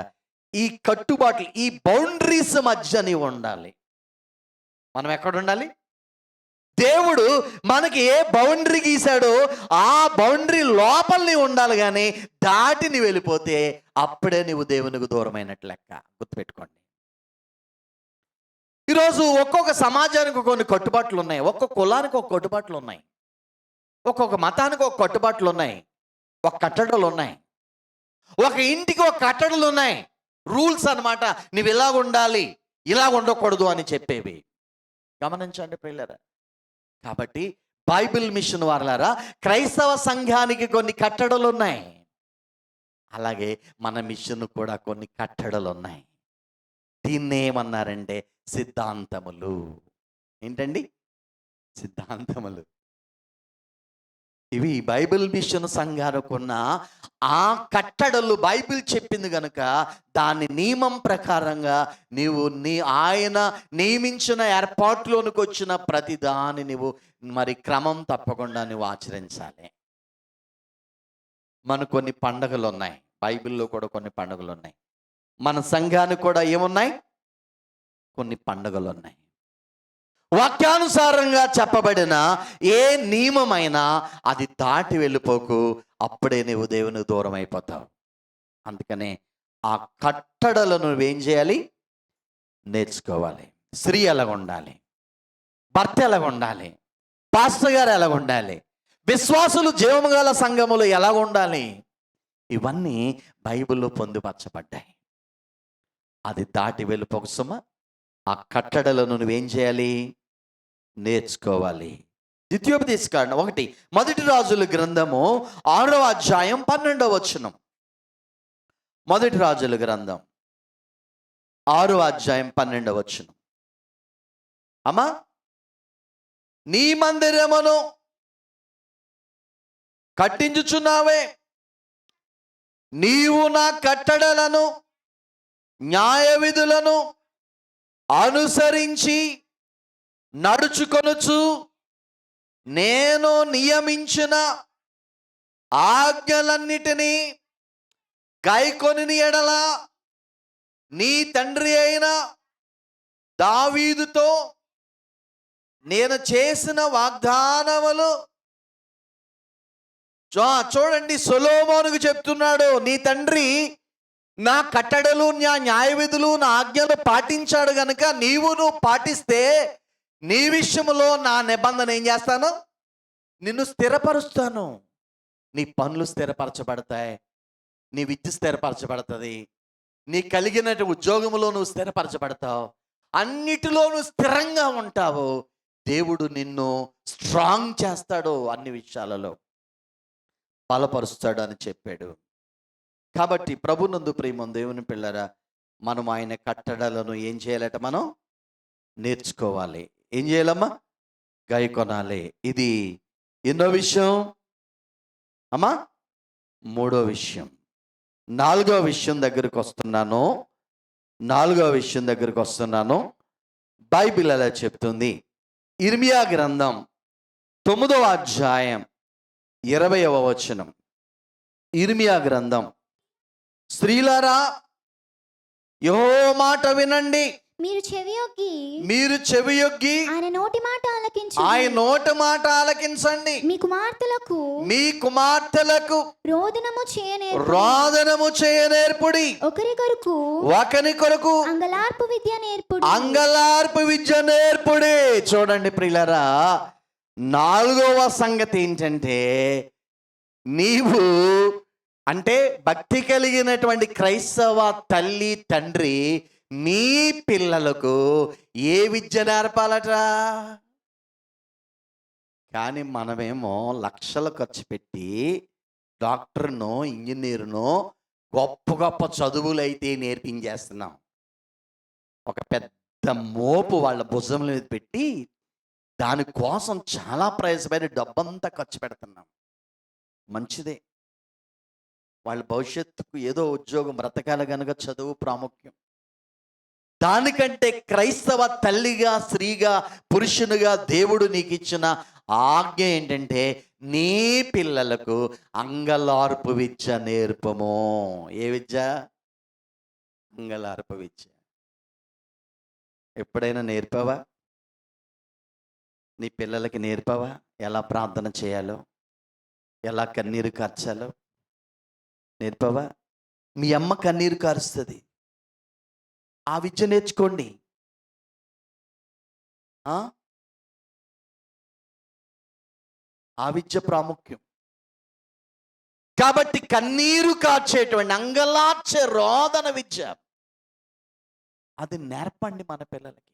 ఈ కట్టుబాట్లు, ఈ బౌండరీస్ మధ్య నీవు ఉండాలి. మనం ఎక్కడ ఉండాలి? దేవుడు మనకి ఏ బౌండరీ గీశాడో ఆ బౌండరీ లోపల నీవు ఉండాలి, కానీ దాటి నీవు వెళ్ళిపోతే అప్పుడే నీవు దేవునికి దూరమైనట్లు లెక్క. గుర్తుపెట్టుకోండి. ఈరోజు ఒక్కొక్క సమాజానికి కొన్ని కట్టుబాట్లు ఉన్నాయి, ఒక్కొక్క కులానికి ఒక కట్టుబాట్లు ఉన్నాయి, ఒక్కొక్క మతానికి ఒక కట్టుబాట్లు ఉన్నాయి, ఒక కట్టడలు ఉన్నాయి, ఒక ఇంటికి ఒక కట్టడలు ఉన్నాయి, రూల్స్ అన్నమాట. నువ్వు ఇలా ఉండాలి, ఇలా ఉండకూడదు అని చెప్పేవి. గమనించండి ప్రియులారా. కాబట్టి బైబిల్ మిషన్ వారలారా, క్రైస్తవ సంఘానికి కొన్ని కట్టడలు ఉన్నాయి, అలాగే మన మిషన్ కూడా కొన్ని కట్టడలు ఉన్నాయి. దీన్ని ఏమన్నారంటే సిద్ధాంతములు. ఏంటండి? సిద్ధాంతములు. ఇవి బైబిల్ మిషన్ సంఘానికున్న ఆ కట్టడలు. బైబిల్ చెప్పింది కనుక దాని నియమం ప్రకారంగా నీవు ఆయన నియమించిన ఏర్పాట్లోనికి వచ్చిన ప్రతి దాన్ని నీవు మరి క్రమం తప్పకుండా నువ్వు ఆచరించాలి. మనకు కొన్ని పండుగలు ఉన్నాయి, బైబిల్లో కూడా కొన్ని పండుగలు ఉన్నాయి. మన సంఘానికి కూడా ఏమున్నాయి? కొన్ని పండుగలు ఉన్నాయి. వాక్యానుసారంగా చెప్పబడిన ఏ నియమమైనా అది దాటి వెళ్ళిపోకు, అప్పుడే నువ్వు దేవునికి దూరం అయిపోతావు. అందుకనే ఆ కట్టడలను నువ్వేం చేయాలి? నేర్చుకోవాలి. స్త్రీ ఎలాగ ఉండాలి, భర్త ఎలాగ ఉండాలి, పాస్టర్ గారు ఎలాగ ఉండాలి, విశ్వాసులు జీవము గల సంఘములు ఎలాగ ఉండాలి, ఇవన్నీ బైబిల్లో పొందుపరచబడ్డాయి. అది దాటి వెళ్ళిపోక సుమ, ఆ కట్టడలను నువ్వేం చేయాలి? నేర్చుకోవాలి. ద్వితీయోపదేశకాండం 1 మొదటి రాజుల గ్రంథము 6వ అధ్యాయం 12వ వచనం. మొదటి రాజుల గ్రంథం 6వ అధ్యాయం 12వ వచనం. అమ్మా, నీ మందిరమును కట్టించుచున్నావే, నీవు నా కట్టడలను న్యాయ విధులను అనుసరించి నడుచుకొనుచు నేను నియమించిన ఆజ్ఞలన్నిటినీ గైకొని ఎడల నీ తండ్రి అయిన దావీదుతో నేను చేసిన వాగ్దానములు. చూడండి, సొలొమోనుకు చెప్తున్నాడు, నీ తండ్రి నా కట్టడలు, నా న్యాయ విధులు, నా ఆజ్ఞలు పాటించాడు గనుక నువ్వు పాటిస్తే నీ విషయంలో నా నిబంధన ఏం చేస్తాను? నిన్ను స్థిరపరుస్తాను. నీ పనులు స్థిరపరచబడతాయి, నీ విద్య స్థిరపరచబడుతుంది, నీ కలిగిన ఉద్యోగంలో నువ్వు స్థిరపరచబడతావు, అన్నిటిలో నువ్వు స్థిరంగా ఉంటావు. దేవుడు నిన్ను స్ట్రాంగ్ చేస్తాడు, అన్ని విషయాలలో బలపరుస్తాడు అని చెప్పాడు. కాబట్టి ప్రభునందు ప్రేమ దేవుని పిల్లరా, మనం ఆయన కట్టడలను ఏం చేయాలట? మనం నేర్చుకోవాలి. ఏం చేయాలమ్మా? గైకొనాలి. ఇది ఎన్నో విషయం అమ్మా? 3వ విషయం. 4వ విషయం దగ్గరికి వస్తున్నాను. 4వ విషయం దగ్గరికి వస్తున్నాను. బైబిల్ అలా చెప్తుంది. ఇర్మియా గ్రంథం 9వ అధ్యాయం 20వ వచనం. ఇర్మియా గ్రంథం. స్త్రీలారా, యెహోవా మాట వినండి, మీరు చెవియొగ్గి ఆయన నోటి మాట ఆలకించండి. ఆయన నోటి మాట ఆలకించండి. మీ కుమార్తెలకు రోదనము చేయనేర్పుడి. ఒకరి కొరకు అంగలార్పు విద్య నేర్పుడి. చూడండి ప్రియులారా, నాలుగవ సంగతి ఏంటంటే, నీవు అంటే భక్తి కలిగినటువంటి క్రైస్తవ తల్లి తండ్రి మీ పిల్లలకు ఏ విద్య నేర్పాలట? కానీ మనమేమో లక్షలు ఖర్చు పెట్టి డాక్టర్నో ఇంజనీర్నో గొప్ప గొప్ప చదువులు అయితే నేర్పించేస్తున్నాం. ఒక పెద్ద మోపు వాళ్ళ భుజం మీద పెట్టి దానికోసం చాలా ప్రయాసపడి డబ్బంతా ఖర్చు పెడుతున్నాం. మంచిదే, వాళ్ళ భవిష్యత్తుకు ఏదో ఉద్యోగం బ్రతకాలి కనుక చదువు ప్రాముఖ్యం. దానికంటే క్రైస్తవ తల్లిగా, స్త్రీగా, పురుషునిగా దేవుడు నీకు ఇచ్చిన ఆజ్ఞ ఏంటంటే, నీ పిల్లలకు అంగలార్పు విద్య నేర్పము. ఏ విద్య? అంగలార్పు విద్య. ఎప్పుడైనా నేర్పావా? నీ పిల్లలకి నేర్పావా ఎలా ప్రార్థన చేయాలో, ఎలా కన్నీరు కార్చాలో? నేర్పావా? మీ అమ్మ కన్నీరు కారుస్తుంది, ఆ విద్య నేర్చుకోండి. ఆ విద్య ప్రాముఖ్యం. కాబట్టి కన్నీరు కార్చేటువంటి అంగలార్చే రోదన విద్య అది నేర్పండి మన పిల్లలకి.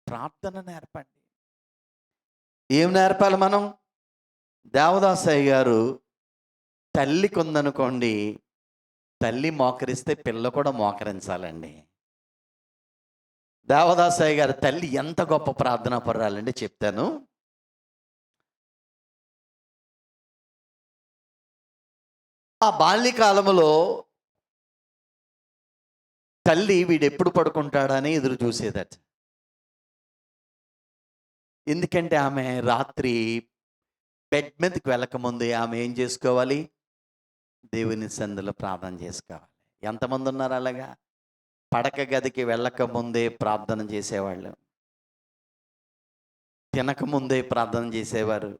ప్రార్థన నేర్పండి. ఏం నేర్పాలి మనం? దేవదాసయ్య గారు తల్లికి ఉందనుకోండి, తల్లి మోకరిస్తే పిల్ల కూడా మోకరించాలండి. దేవదాసయ్య గారు తల్లి ఎంత గొప్ప ప్రార్థనా పరురాలండి చెప్తాను. ఆ బాల్యకాలంలో తల్లి వీడెప్పుడు పడుకుంటాడని ఎదురు చూసేదట. ఎందుకంటే ఆమె రాత్రి బెడ్ మీదకి వెళ్ళకముందే ఆమె ఏం చేసుకోవాలి? దేవుని సన్నిధిలో ప్రార్థన చేసుకోవాలి. ఎంతమంది ఉన్నారు అలాగా? పడక గదికి వెళ్ళకముందే ప్రార్థన చేసేవాళ్ళు, తినకముందే ప్రార్థన చేసేవారు.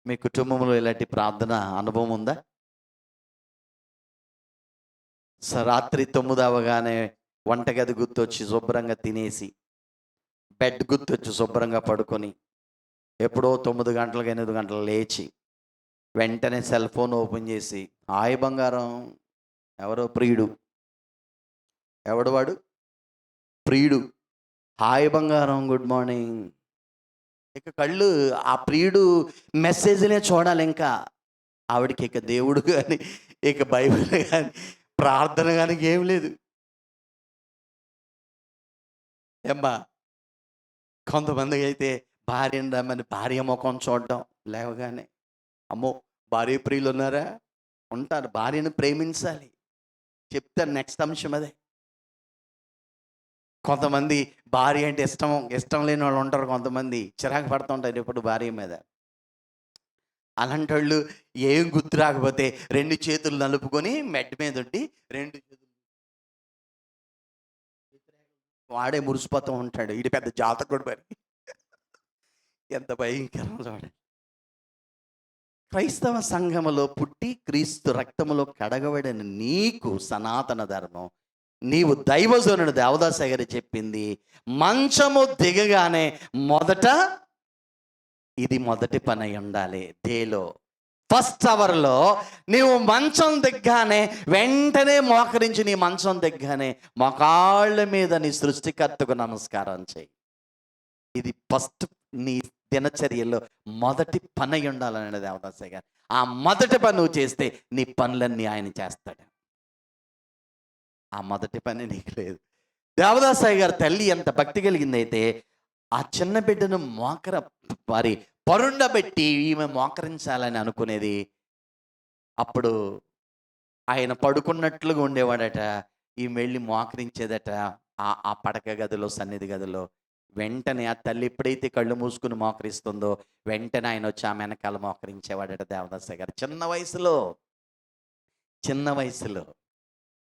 మీ కుటుంబంలో ఇలాంటి ప్రార్థన అనుభవం ఉందా? రాత్రి 9 అవగానే వంటగది గుర్తొచ్చి శుభ్రంగా తినేసి, బెడ్ గుర్తొచ్చి శుభ్రంగా పడుకొని, ఎప్పుడో 9 గంటలకు 8 గంటలు లేచి వెంటనే సెల్ ఫోన్ ఓపెన్ చేసి, హాయ్ బంగారం, ఎవరో ప్రియుడు, ఎవడు వాడు? ప్రియుడు. హాయ్ బంగారం, గుడ్ మార్నింగ్. ఇక కళ్ళు ఆ ప్రియుడు మెసేజ్లే చూడాలి. ఇంకా ఆవిడకి ఇక దేవుడు కానీ, ఇక బైబిల్ కానీ, ప్రార్థన కానీ ఏం లేదు. ఏమ్మా, కొంతమందికి అయితే భార్యను రమ్మని భార్య ముఖం చూడడం లేవగానే, అమ్మో భార్య ప్రియులు ఉన్నారా? ఉంటారు. భార్యను ప్రేమించాలి. చెప్తాను నెక్స్ట్ అంశం అదే. కొంతమంది భార్య అంటే ఇష్టం లేని వాళ్ళు ఉంటారు. కొంతమంది చిరాకు పడుతూ ఉంటారు ఎప్పుడు భార్య మీద. అలాంటి వాళ్ళు ఏం గుర్తు రాకపోతే 2 చేతులు నలుపుకొని మెడ్ మీద ఉండి 2 చేతులు వాడే మురిసిపోతూ ఉంటాడు. ఇది పెద్ద జాతకుడు మరి. ఎంత భయంకరం చూడండి. క్రైస్తవ సంఘములో పుట్టి క్రీస్తు రక్తములో కడగబడిన నీకు సనాతన ధర్మం, నీవు దైవజనుడు దేవదాసయ్య గారు చెప్పింది, మంచము దిగగానే ఇది మొదటి పని అయి ఉండాలి. డేలో ఫస్ట్ అవర్లో నీవు మంచం దిగ్గానే వెంటనే మోకరించి, నీ మంచం దిగ్గానే మోకాళ్ళ మీద నీ సృష్టికర్తకు నమస్కారం చేయి. ఇది ఫస్ట్ నీ దినచర్యలో మొదటి పని అయి ఉండాలని దేవదాసయ్య గారు. ఆ మొదటి పని నువ్వు చేస్తే నీ పనులన్నీ ఆయన చేస్తాడు. ఆ మొదటి పని నీకు లేదు. దేవదాసయ్య గారు తల్లి ఎంత భక్తి కలిగిందైతే ఆ చిన్న బిడ్డను పరుండబెట్టి ఈమె మోకరించాలని అనుకునేది. అప్పుడు ఆయన పడుకున్నట్లుగా ఉండేవాడట, ఈమె వెళ్ళి మోకరించేదట ఆ పడక గదిలో, సన్నిధి గదిలో. వెంటనే ఆ తల్లి ఎప్పుడైతే కళ్ళు మూసుకుని మోకరిస్తుందో వెంటనే ఆయన వచ్చి ఆమె వెనకాల మోకరించేవాడట దేవదాసయ్య గారు. చిన్న వయసులో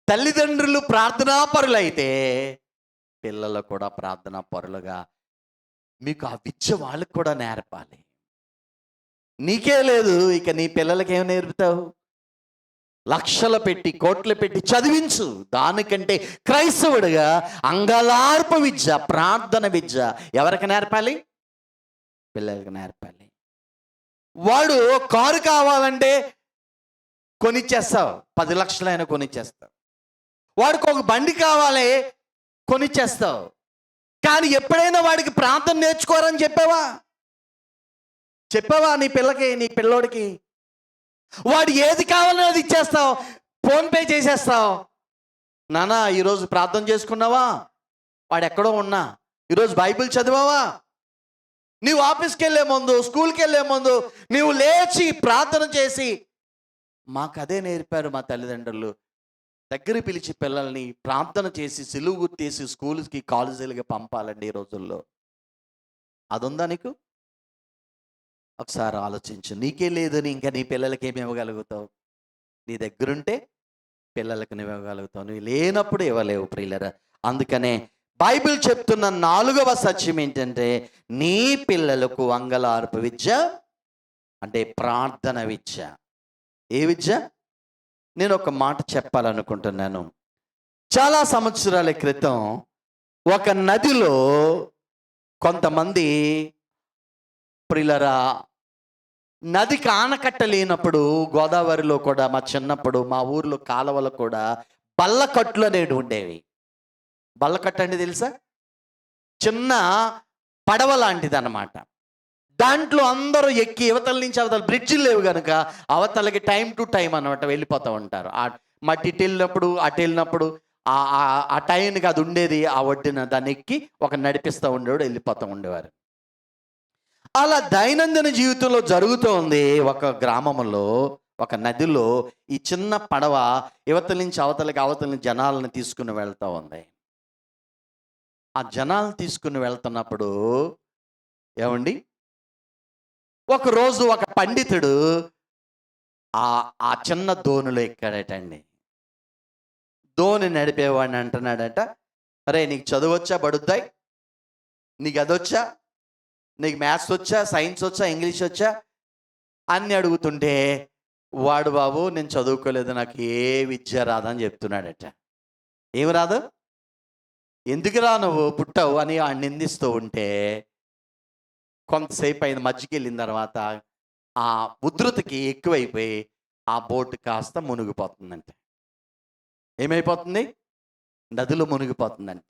తల్లిదండ్రులు ప్రార్థనా పరులైతే పిల్లలు కూడా ప్రార్థనా పరులుగా మీకు ఆ విద్య వాళ్ళకు కూడా నేర్పాలి. నీకే లేదు, ఇక నీ పిల్లలకి ఏం నేర్పుతావు? లక్షలు పెట్టి, కోట్లు పెట్టి చదివించు. దానికంటే క్రైస్తవుడిగా అంగలార్ప విద్య, ప్రార్థన విద్య ఎవరికి నేర్పాలి? పిల్లలకి నేర్పాలి. వాడు కారు కావాలంటే కొనిచ్చేస్తావు, 10 లక్షలైనా కొనిచ్చేస్తావు. వాడికి ఒక బండి కావాలి, కొనిచ్చేస్తావు. కానీ ఎప్పుడైనా వాడికి ప్రార్థన నేర్చుకోరని చెప్పావా నీ పిల్లకి, నీ పిల్లోడికి? వాడు ఏది కావాలో అది ఇచ్చేస్తావు, ఫోన్పే చేసేస్తావు. నానా ఈరోజు ప్రార్థన చేసుకున్నావా? వాడు ఎక్కడో ఉన్నా ఈరోజు బైబిల్ చదివావా? నీవు ఆఫీస్కి వెళ్ళే ముందు, స్కూల్కి వెళ్ళే ముందు నీవు లేచి ప్రార్థన చేసి, మాకు అదే నేర్పారు మా తల్లిదండ్రులు. దగ్గర పిలిచి పిల్లల్ని ప్రార్థన చేసి సిలువు గుర్తేసి స్కూల్కి కాలేజీలకి పంపాలండి ఈ రోజుల్లో. అదుందా నీకు? ఒకసారి ఆలోచించు. నీకే లేదని ఇంకా నీ పిల్లలకి ఏమి ఇవ్వగలుగుతావు? నీ దగ్గరుంటే పిల్లలకు నువ్వు ఇవ్వగలుగుతావు, నువ్వు లేనప్పుడు ఇవ్వలేవు ప్రియులరా. అందుకనే బైబిల్ చెప్తున్న 4వ సత్యం ఏంటంటే, నీ పిల్లలకు అంగలార్పు విద్య అంటే ప్రార్థన విద్య. ఏ విద్య? నేను ఒక మాట చెప్పాలనుకుంటున్నాను. చాలా సంవత్సరాల క్రితం ఒక నదిలో కొంతమంది ప్రియులరా, నదికి ఆనకట్ట లేనప్పుడు గోదావరిలో కూడా మా చిన్నప్పుడు మా ఊర్లో కాలువలు కూడా బల్లకట్లు అనేవి ఉండేవి. బల్లకట్టు అంటే తెలుసా? చిన్న పడవ లాంటిది అన్నమాట. దాంట్లో అందరూ ఎక్కి అవతల నుంచి అవతల బ్రిడ్జిలు లేవు కనుక అవతలకి టైం టు టైం అన్నమాట వెళ్ళిపోతూ ఉంటారు. ఆ మట్టి ఇటు వెళ్ళినప్పుడు అటు వెళ్ళినప్పుడు ఆ టైంకి అది ఉండేది. ఆ ఒడ్డున దాన్ని ఎక్కి ఒక నడిపిస్తూ ఉండేవాడు, వెళ్ళిపోతూ ఉండేవారు. అలా దైనందిన జీవితంలో జరుగుతూ ఉంది. ఒక గ్రామంలో ఒక నదిలో ఈ చిన్న పడవ యువతల నుంచి అవతల జనాలను తీసుకుని వెళ్తూ ఉంది. ఆ జనాలను తీసుకుని వెళ్తున్నప్పుడు ఏమండి, ఒకరోజు ఒక పండితుడు ఆ చిన్న దోణిలో ఎక్కాడటండి. దోణి నడిపేవాడిని అంటున్నాడట, అరే నీకు చదువొచ్చా, బడుద్దాయి, నీకు అదొచ్చా, నీకు మ్యాథ్స్ వచ్చా, సైన్స్ వచ్చా, ఇంగ్లీష్ వచ్చా అన్ని అడుగుతుంటే వాడు, బాబు నేను చదువుకోలేదు, నాకు ఏ విద్య రాదని చెప్తున్నాడట. ఏమి రాదు? ఎందుకు రా నువ్వు పుట్టావు అని ఆ నిందిస్తూ ఉంటే కొంతసేపు అయిన మధ్యకి వెళ్ళిన తర్వాత ఆ ఉధృతికి ఎక్కువైపోయి ఆ బోటు కాస్త మునిగిపోతుందంట. ఏమైపోతుంది? నదిలో మునిగిపోతుందంట.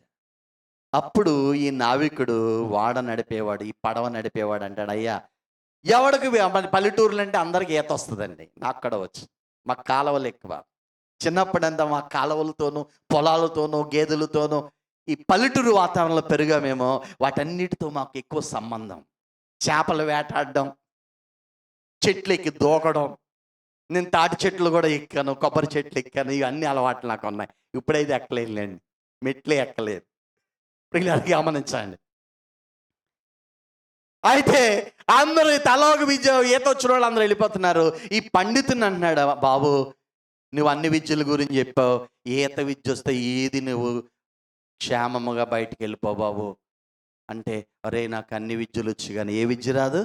అప్పుడు ఈ నావికుడు, వాడ నడిపేవాడు, ఈ పడవ నడిపేవాడు అంటాడు, అయ్యా ఎవడికి పల్లెటూరులు అంటే అందరికి ఈత వస్తుందండి, నాకు కూడా వచ్చు, మాకు కాలువలు ఎక్కువ. చిన్నప్పుడంతా మా కాలువలతోనూ పొలాలతోనూ గేదెలతోనూ ఈ పల్లెటూరు వాతావరణంలో పెరిగామేమో, వాటన్నిటితో మాకు ఎక్కువ సంబంధం. చేపలు వేటాడడం, చెట్లు ఎక్కి దూకడం, నేను తాటి చెట్లు కూడా ఎక్కాను, కొబ్బరి చెట్లు ఎక్కాను, ఇవన్నీ అలవాట్లు నాకు ఉన్నాయి. ఇప్పుడైతే ఎక్కలేదులేండి, మెట్లే ఎక్కలేదు. పిల్లలకి గమనించండి. అయితే అందరూ తలోక విద్య ఈత వచ్చిన వాళ్ళు అందరూ వెళ్ళిపోతున్నారు. ఈ పండితుని అంటున్నాడు, బాబు నువ్వు అన్ని విద్యల గురించి చెప్పావు, ఈత విద్య వస్తే ఏది నువ్వు క్షేమముగా బయటికి వెళ్ళిపో బాబు అంటే, అరే నాకు అన్ని విద్యలు వచ్చి కానీ ఏ విద్య రాదు?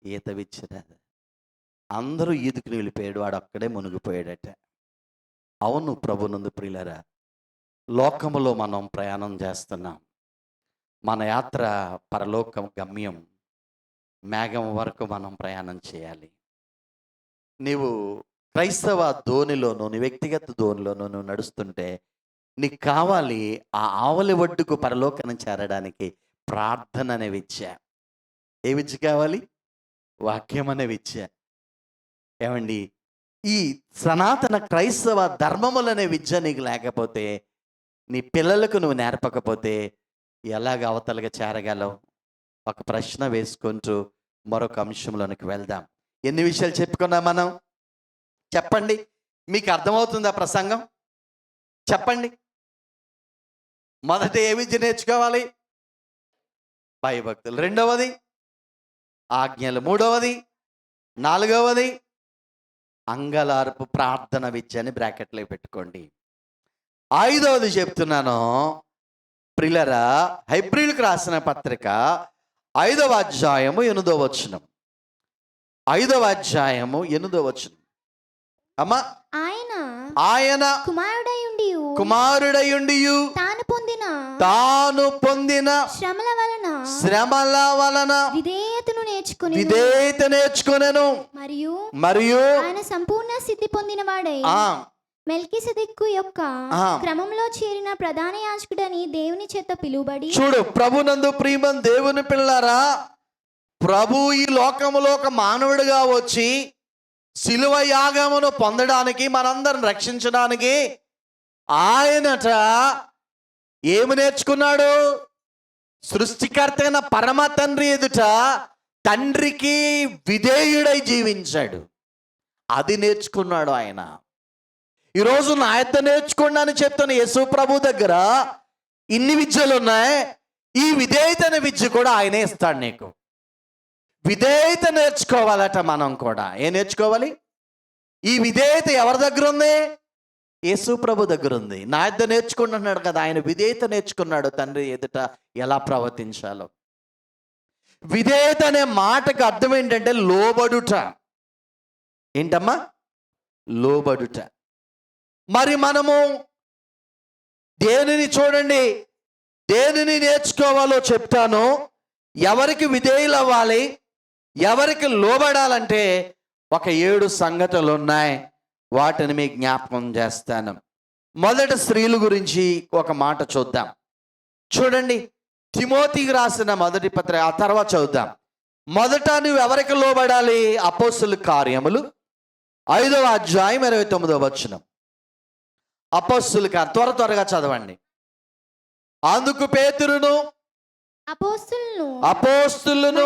ఈత విద్య రాదు. అందరూ ఈదుకుని వెళ్ళిపోయాడు, వాడు అక్కడే మునిగిపోయాడట. అవును ప్రభునందు ప్రియులరా, లోకములో మనం ప్రయాణం చేస్తున్నాం. మన యాత్ర పరలోకం గమ్యం, మేఘం వరకు మనం ప్రయాణం చేయాలి. నీవు క్రైస్తవ ధోనిలోనూ, నీ వ్యక్తిగత ధోనిలోనూ నువ్వు నడుస్తుంటే నీకు కావాలి ఆ ఆవలి ఒడ్డుకు పరలోకం చేరడానికి ప్రార్థన అనే విద్య. ఏ విద్య కావాలి? వాక్యం అనే విద్య. ఏమండి, ఈ సనాతన క్రైస్తవ ధర్మములనే విద్య నీకు లేకపోతే, నీ పిల్లలకు నువ్వు నేర్పకపోతే ఎలాగ అవతలగా చేరగలవు? ఒక ప్రశ్న వేసుకుంటూ మరొక అంశంలోనికి వెళ్దాం. ఎన్ని విషయాలు చెప్పుకున్నాం మనం? చెప్పండి, మీకు అర్థమవుతుందా ప్రసంగం? చెప్పండి. మొదటి ఏ విద్య నేర్చుకోవాలి? భయభక్తులు. రెండవది ఆజ్ఞలు. మూడవది, నాలుగవది అంగలార్పు ప్రార్థన విద్య అని బ్రాకెట్లో పెట్టుకోండి. ఐదవది చెప్తున్నాను ప్రియులరా, హెబ్రీయులకు రాసిన పత్రిక 5వ అధ్యాయము 8వ వచనం. 5వ అధ్యాయము 8వ వచనం. అమ్మా, ఆయన కుమారుడయుండియు తాను పొందిన తాను పొందిన శ్రమల వలన విధేయత నేర్చుకొనెను మరియు ఆయన సంపూర్ణ సిద్ధి పొందిన వాడై ఆ మెల్కీసెదెకు యొక్క ఆ. క్రమంలో చేరిన ప్రధాన యాజకుడని దేవుని చేత పిలువబడి చూడు, ప్రభునందు ప్రియమం దేవుని పిల్లారా, ప్రభు ఈ లోకములో ఒక మానవుడిగా వచ్చి శిలువ యాగమును పొందడానికి, మనందరం రక్షించడానికి ఆయనట ఏమి నేర్చుకున్నాడు? సృష్టికర్త అయిన పరమ తండ్రి ఎదుట తండ్రికి విధేయుడై జీవించాడు. అది నేర్చుకున్నాడు ఆయన. ఈరోజు నా యొక్క నేర్చుకోండి అని చెప్తున్న యేసు ప్రభు దగ్గర ఇన్ని విద్యలు ఉన్నాయి. ఈ విధేయత అనే విద్య కూడా ఆయనే ఇస్తాడు నీకు. విధేయత నేర్చుకోవాలట. మనం కూడా ఏం నేర్చుకోవాలి? ఈ విధేయత ఎవరి దగ్గర ఉంది? యేసు ప్రభు దగ్గర ఉంది. నా యొద్ద నేర్చుకుంటున్నాడు కదా, ఆయన విధేయత నేర్చుకున్నాడు తండ్రి ఎదుట ఎలా ప్రవర్తించాలో. విధేయత అనే మాటకు అర్థం ఏంటంటే లోబడుట. ఏంటమ్మా? లోబడుట. మరి మనము దేనిని చూడండి, దేనిని నేర్చుకోవాలో చెప్తాను. ఎవరికి విధేయులు అవ్వాలి, ఎవరికి లోబడాలంటే ఒక 7 సంగతులు ఉన్నాయి. వాటిని మీకు జ్ఞాపకం చేస్తాను. మొదట స్త్రీల గురించి ఒక మాట చూద్దాం. చూడండి, తిమోతికి రాసిన మొదటి పత్రిక, ఆ తర్వాత చదువుదాం. మొదట నువ్వు ఎవరికి లోబడాలి? అపోస్తుల కార్యములు 5వ అధ్యాయం 29వ వచనం. అపోస్తుల త్వరగా చదవండి. అందుకు పేతురును అపోస్తులను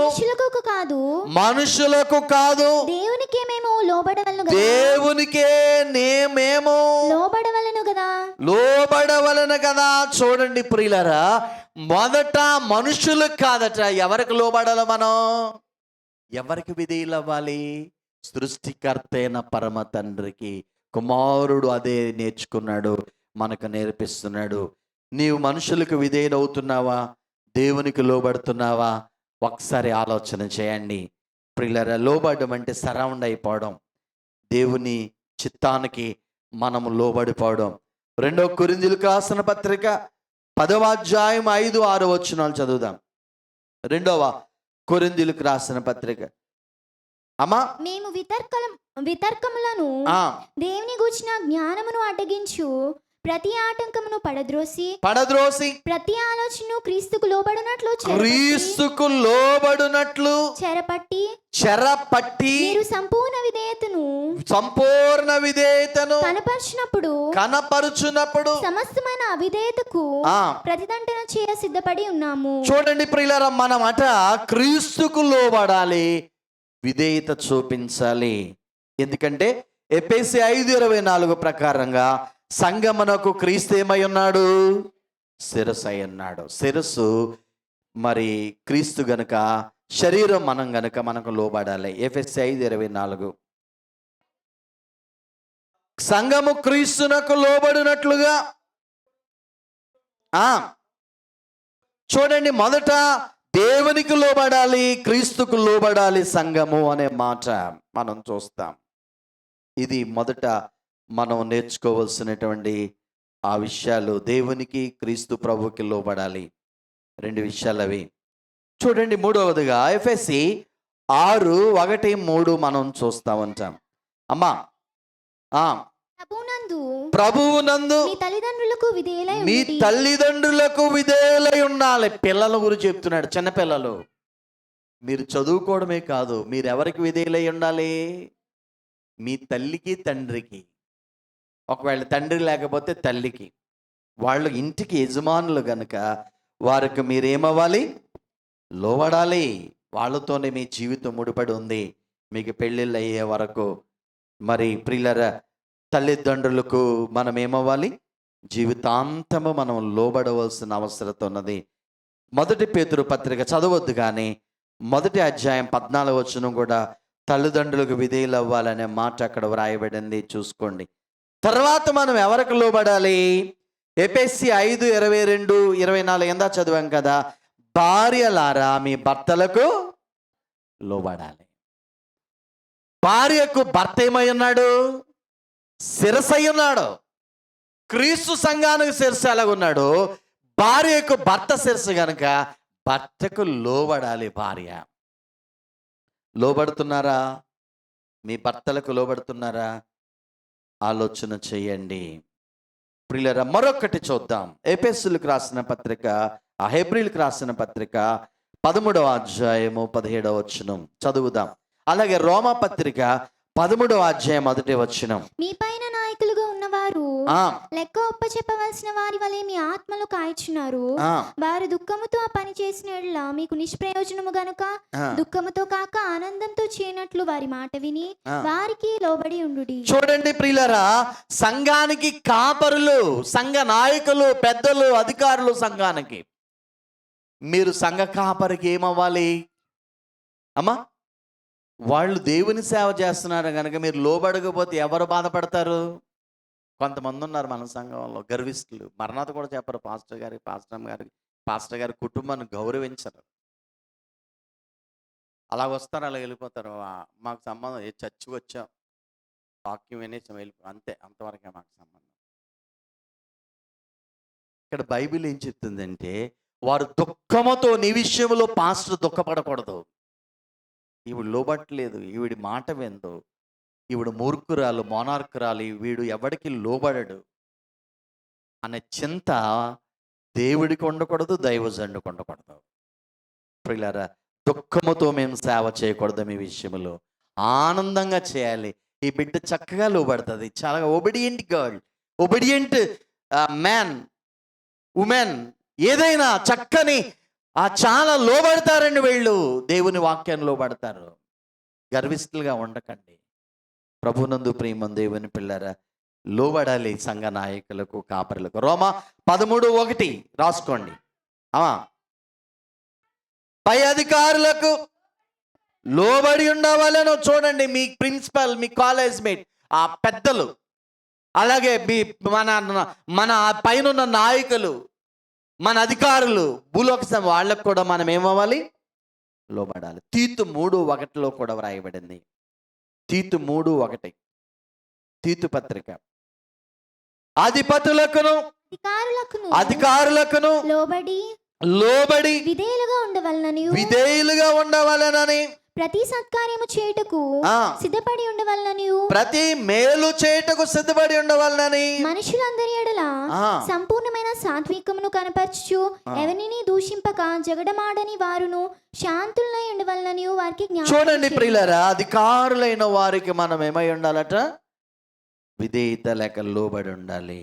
మనుషులకు కాదు దేవునికే మేము లోబడవలను లోబడవలను కదా. చూడండి ప్రియులారా, మొదట మనుషులకు కాదట. ఎవరికి లోబడాలి? మనం ఎవరికి విధేయులు అవ్వాలి? సృష్టికర్త అయిన పరమ తండ్రికి. కుమారుడు అదే నేర్చుకున్నాడు, మనకు నేర్పిస్తున్నాడు. నీవు మనుషులకు విధేయుడవుతున్నావా? దేవునికి లోబడుతున్నావా? ఒకసారి ఆలోచన చేయండి ప్రియులారా. లోబడడం అంటే సరౌండ్ అయిపోవడం, దేవుని చిత్తానికి మనము లోబడిపోవడం. 2 కొరింథీయులకు రాసిన పత్రిక 10వ అధ్యాయం 5, 6 వచనాలు చదువుదాం. 2వ కొరింథీయులకు రాసిన పత్రిక. అమ్మా, మేము వితర్కములను దేవుని గూర్చిన జ్ఞానమును అడ్డగించు ప్రతి ఆటంకమును పడద్రోసి ప్రతి ఆలోచనను క్రీస్తుకు లోబడునట్లు చెరపట్టి మీరు సంపూర్ణ విధేయతను కనపరుచునప్పుడు సమస్తమైన అవిధేయతకు ప్రతిదండన చేయ సిద్ధపడి ఉన్నాము. చూడండి ప్రియులారా, మనమట క్రీస్తుకు లోబడాలి, విధేయత చూపించాలి. ఎందుకంటే ఎఫెసీ 5:24 ప్రకారంగా సంగమునకు క్రీస్తు ఏమై ఉన్నాడు? శిరస్సు అయి ఉన్నాడు. శిరస్సు మరి క్రీస్తు గనుక, శరీరం మనం గనుక మనకు లోబడాలి. ఎఫెసీ 5:24 సంఘము క్రీస్తునకు లోబడినట్లుగా. చూడండి, మొదట దేవునికి లోబడాలి, క్రీస్తుకు లోబడాలి సంఘము అనే మాట మనం చూస్తాం. ఇది మొదట మనం నేర్చుకోవాల్సినటువంటి ఆ విషయాలు. దేవునికి, క్రీస్తు ప్రభుకి లోబడాలి. 2 విషయాలు అవి. చూడండి, మూడవదిగా ఎఫెసీ 6:1-3 మనం చూస్తా ఉంటాం. అమ్మా, ప్రభువునందు మీ తల్లిదండ్రులకు విధేయులై ఉండాలి. పిల్లల గురించి చెప్తున్నాడు. చిన్నపిల్లలు, మీరు చదువుకోవడమే కాదు, మీరు ఎవరికి విధేయులై ఉండాలి? మీ తల్లికి, తండ్రికి. ఒకవేళ తండ్రి లేకపోతే తల్లికి. వాళ్ళు ఇంటికి యజమానులు గనుక వారికి మీరేమవ్వాలి? లోబడాలి. వాళ్ళతోనే మీ జీవితం ముడిపడి ఉంది మీకు పెళ్ళిళ్ళు అయ్యే వరకు. మరి ప్రియులరా, తల్లిదండ్రులకు మనం ఏమవ్వాలి? జీవితాంతము మనం లోబడవలసిన అవసరం ఉన్నది. 1 పేతురు పత్రిక చదవద్దు కానీ 1వ అధ్యాయం 14వ వచనం కూడా తల్లిదండ్రులకు విధేయులు అవ్వాలనే మాట అక్కడ వ్రాయబడింది, చూసుకోండి. తర్వాత మనం ఎవరికి లోబడాలి? ఎఫెసీ 5:22-24 ఎందా చదివాం కదా. భార్యలారా మీ భర్తలకు లోబడాలి. భార్యకు భర్త ఏమై ఉన్నాడు? శిరస్సు అయి ఉన్నాడు. క్రీస్తు సంఘానికి శిరస్సు ఎలాగున్నాడు, భార్యకు భర్త శిరస్సు గనుక భర్తకు లోబడాలి భార్య. లోబడుతున్నారా? మీ భర్తలకు లోబడుతున్నారా? ఆలోచన చేయండి ప్రియులారా. మరొకటి చూద్దాం. ఎఫెసీయులకు రాసిన పత్రిక, హెబ్రీయులకు రాసిన పత్రిక 13వ అధ్యాయము 17వ వచనం చదువుదాం. అలాగే రోమా పత్రిక 13వ అధ్యాయం 1వ వచనం. మీ పైన నాయకులుగా ఉన్నవారు ఆ, లెక్క ఒప్ప చెప్పవలసిన వారి వలె మీ ఆత్మలు కాయచున్నారు. ఆ, వారు దుఃఖముతో ఆ పని చేసిన యెడల మీకు నిష్ప్రయోజనము గనుక ఆ. దుఃఖముతో కాక ఆనందంతో చేయనట్లు వారి మాట విని ఆ. వారికి లోబడి ఉండుడి. చూడండి ప్రియులారా, సంఘానికి కాపరులు, సంఘ నాయకులు, పెద్దలు, అధికారులు, సంఘానికి మీరు సంఘ కాపరికి ఏమవ్వాలి అమ్మా? వాళ్ళు దేవుని సేవ చేస్తున్నారు కనుక మీరు లోబడకపోతే ఎవరు బాధపడతారు? కొంతమంది ఉన్నారు మన సంఘంలో గర్విస్తులు. మరణాత కూడా చెప్పరు. పాస్టర్ గారి కుటుంబాన్ని గౌరవించరు. అలా వస్తారు, అలా వెళ్ళిపోతారు. మాకు సంబంధం చర్చి వచ్చాం, వాక్యం వినేసాం, వెళ్ళిపో, అంతే, అంతవరకే మాకు సంబంధం. ఇక్కడ బైబిల్ ఏం చెప్తుందంటే, వారు దుఃఖముతో నీ విషయంలో పాస్టర్ దుఃఖపడకూడదు. ఈవిడ లోబట్టలేదు, ఈవిడి మాట విందు, ఈవిడ మూర్ఖురాలు, మోనార్కురాలు, వీడు ఎవడికి లోబడడు అనే చింత దేవుడికి ఉండకూడదు, దైవజనుడికి ఉండకూడదు. ప్రియులారా, దుఃఖముతో మేము సేవ చేయకూడదు. మీ విషయంలో ఆనందంగా చేయాలి. ఈ బిడ్డ చక్కగా లోబడుతుంది. చాలా obedient girl, obedient man, women, ఏదైనా చక్కని చాలా లోబడతారండి వీళ్ళు. దేవుని వాక్యాన్ని లోబడతారు. గర్విస్తులుగా ఉండకండి. ప్రభునందు ప్రియమం దేవుని పిల్లరా, లోబడాలి సంఘ నాయకులకు, కాపరులకు. రోమా 13:1 రాసుకోండి. పై అధికారులకు లోబడి ఉండవాలను. చూడండి, మీ ప్రిన్సిపల్, మీ కాలేజ్ మేట్, ఆ పెద్దలు, అలాగే మీ మన పైన నాయకులు, మన అధికారులు, భూలోక వాళ్ళకు కూడా మనం ఏమవ్వాలి? లోబడాలి. తీతు 3:1 కూడా వ్రాయబడింది. తీతు 3:1 తీతు పత్రిక. అధిపతులకును అధికారులకును లోబడి విధేయులుగా ఉండవలనని ప్రతి సత్కార్యము చేయుటకు సిద్ధపడి ఉండవలనని ప్రతి మేలు చేయుటకు సిద్ధపడి ఉండవలనని మనుషులందరి ఎడల సంపూర్ణమైన సాత్వికమును కనపరచు ఎవరిని దూషింపక జగడమాడని వారును శాంతులై ఉండవలనని వారికి జ్ఞాపకం. చూడండి ప్రియులారా, అధికారులైన వారికి మనం ఏమై ఉండాలట? విధేయత లేక లోబడి ఉండాలి.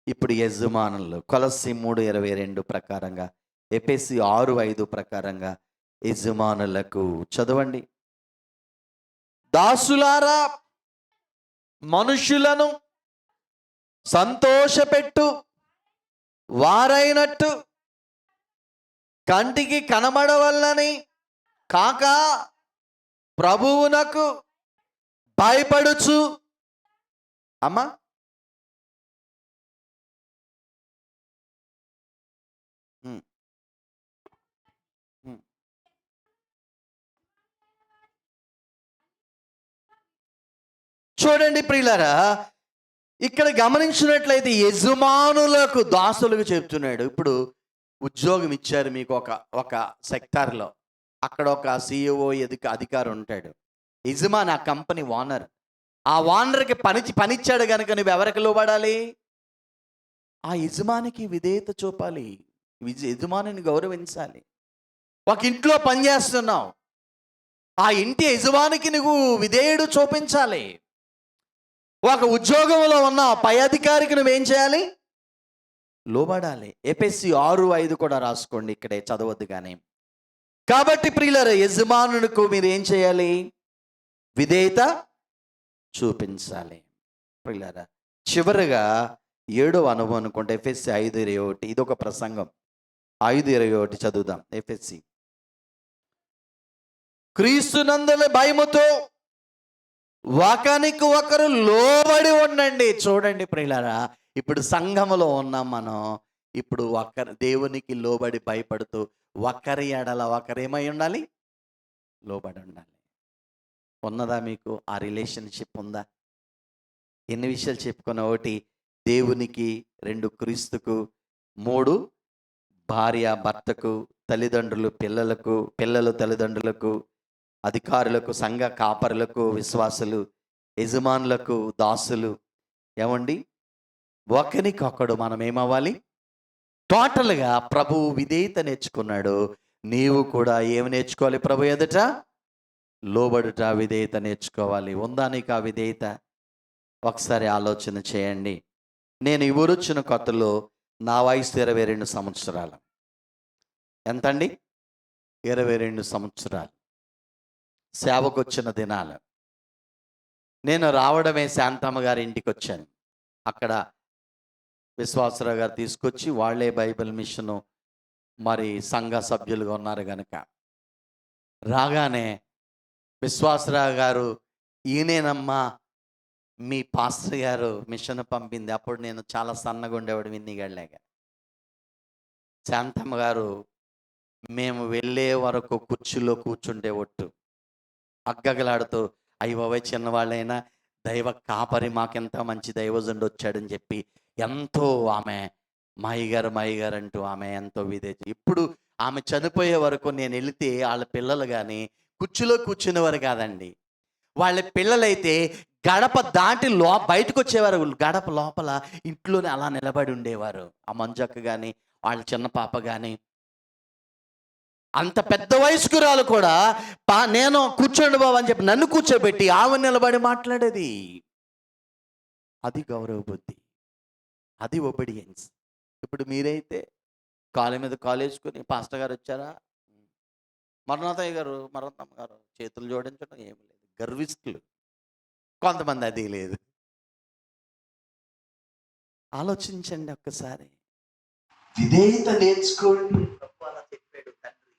ఇప్పుడు యజమానులు కొలస్సీ 3:22 ప్రకారంగా, ఎఫెసీ 6:5 ప్రకారంగా యజమానులకు చదవండి. దాసులారా, మనుషులను సంతోషపెట్టు వారైనట్టు కంటికి కనబడవల్లని కాక ప్రభువునకు భయపడుచు. అమ్మా, చూడండి ప్రియులారా, ఇక్కడ గమనించినట్లయితే యజమానులకు, దాసులకు చెప్తున్నాడు. ఇప్పుడు ఉద్యోగం ఇచ్చారు మీకు ఒక సెక్టార్లో, అక్కడ ఒక CEO అధికారి ఉంటాడు. యజమాని ఆ కంపెనీ ఓనర్. ఆ ఓనర్కి పనిచ్చాడు కనుక నువ్వు ఎవరికి లోబడాలి? ఆ యజమానికి విధేయత చూపాలి, యజమానిని గౌరవించాలి. ఒక ఇంట్లో పనిచేస్తున్నావు, ఆ ఇంటి యజమానికి నువ్వు విధేయుడు చూపించాలి. ఒక ఉద్యోగంలో ఉన్న పై అధికారికి నువ్వేం చేయాలి? లోబడాలి. ఎఫెసీ 6:5 కూడా రాసుకోండి, ఇక్కడే చదవద్దు కానీ. కాబట్టి ప్రియులారా, యజమానులకు మీరు ఏం చేయాలి? విధేయత చూపించాలి. ప్రియులారా, చివరిగా 7వ అనుభవం అనుకుంటే ఎఫెసీ 5:21. ఇది ఒక ప్రసంగం. 5:21 చదువుదాం. ఎఫెసీ. క్రీస్తునందుల భయముతో ఒకరికి ఒకరు లోబడి ఉండండి. చూడండి ప్రియులారా, ఇప్పుడు సంఘములో ఉన్నాం మనం. ఇప్పుడు దేవునికి లోబడి భయపడుతూ ఒకరి ఎడల ఒకరేమై ఉండాలి? లోబడి ఉండాలి. ఉన్నదా మీకు ఆ రిలేషన్షిప్? ఉందా? ఎన్ని విషయాలు చెప్పుకున్నా? 1 దేవునికి, 2 క్రీస్తుకు, 3 భార్య భర్తకు, తల్లిదండ్రులు పిల్లలకు, పిల్లలు తల్లిదండ్రులకు, అధికారులకు, సంఘ కాపరులకు, విశ్వాసులు, యజమానులకు, దాసులు. ఏమండి, ఒకరికొకడు మనం ఏమవ్వాలి? టోటల్గా ప్రభువు విధేయత నేర్చుకున్నాడు. నీవు కూడా ఏమి నేర్చుకోవాలి? ప్రభు ఎదుట లోబడుట, విధేయత నేర్చుకోవాలి. ఉందా నీకు ఆ విధేయత? ఒకసారి ఆలోచన చేయండి. నేను ఈ ఊరొచ్చిన కొత్తలో నా వయసు 22 సంవత్సరాలు. ఎంతండి? 22 సంవత్సరాలు. సేవకు వచ్చిన దినాలు. నేను రావడమే శాంతమ్మ గారి ఇంటికి వచ్చాను. అక్కడ విశ్వాసరావు గారు తీసుకొచ్చి వాళ్ళే బైబిల్ మిషను మరి సంఘ సభ్యులుగా ఉన్నారు కనుక రాగానే విశ్వాసరావు గారు, ఈయనేనమ్మా మీ పాస్టర్ గారు మిషన్ పంపింది. అప్పుడు నేను చాలా సన్నగా ఉండేవాడు, విన్నిగడలేక. శాంతమ్మ గారు మేము వెళ్ళే వరకు కుర్చీలో కూర్చుంటే ఒట్టు అగ్గగలాడుతూ, అయ్యబాబోయ్ చిన్నవాళ్ళైనా దైవ కాపరి మాకెంత మంచి దైవజుండు వచ్చాడని చెప్పి ఎంతో ఆమె మాయ్యగారు అంటూ ఆమె ఎంతో విధేయత. ఇప్పుడు ఆమె చనిపోయే వరకు నేను వెళితే వాళ్ళ పిల్లలు కానీ కుర్చీలో కూర్చునేవారు కాదండి. వాళ్ళ పిల్లలైతే గడప దాటి బయటకు వచ్చేవారు. గడప లోపల ఇంట్లోనే అలా నిలబడి ఉండేవారు. ఆ మంజక్క కానీ వాళ్ళ చిన్న పాప కానీ. అంత పెద్ద వయస్కురాలు కూడా నేను కూర్చోండి బాబు అని చెప్పి నన్ను కూర్చోబెట్టి ఆమె నిలబడి మాట్లాడేది. అది గౌరవ బుద్ధి, అది ఒబీడియన్స్. ఇప్పుడు మీరైతే కాలు మీద కాలు వేసుకుని పాస్టర్ గారు వచ్చారా, మరణాథయ్య గారు, మరణమ్మ గారు చేతులు జోడించడం ఏమి లేదు. గర్విస్తులు కొంతమంది. అది లేదు. ఆలోచించండి ఒక్కసారి. విధేయత నేర్చుకోండి. అలా చెప్పాడు తండ్రి.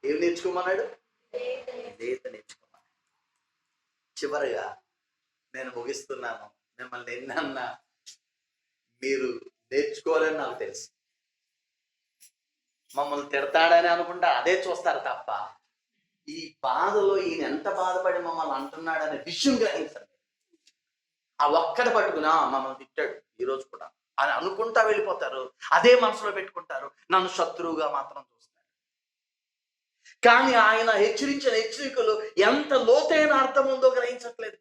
ఏం నేర్చుకోమన్నాడు? విధేయత నేర్చుకోమన్నాడు. చివరిగా నేను ముగిస్తున్నాను. మిమ్మల్ని ఎన్నన్నా మీరు నేర్చుకోవాలని నాకు తెలుసు. మమ్మల్ని తిడతాడని అనుకుంటా అదే చూస్తారు తప్ప ఈ బాధలో ఈయన ఎంత బాధపడి మమ్మల్ని అంటున్నాడనే విషయం గ్రహించండి. ఆ ఒక్కటి పట్టుకున్నా మమ్మల్ని తిట్టాడు ఈరోజు కూడా అని అనుకుంటా వెళ్ళిపోతారు. అదే మనసులో పెట్టుకుంటారు. నన్ను శత్రువుగా మాత్రం చూస్తారు. కానీ ఆయన హెచ్చరించిన హెచ్చరికలు ఎంత లోతైన అర్థం ఉందో గ్రహించట్లేదు.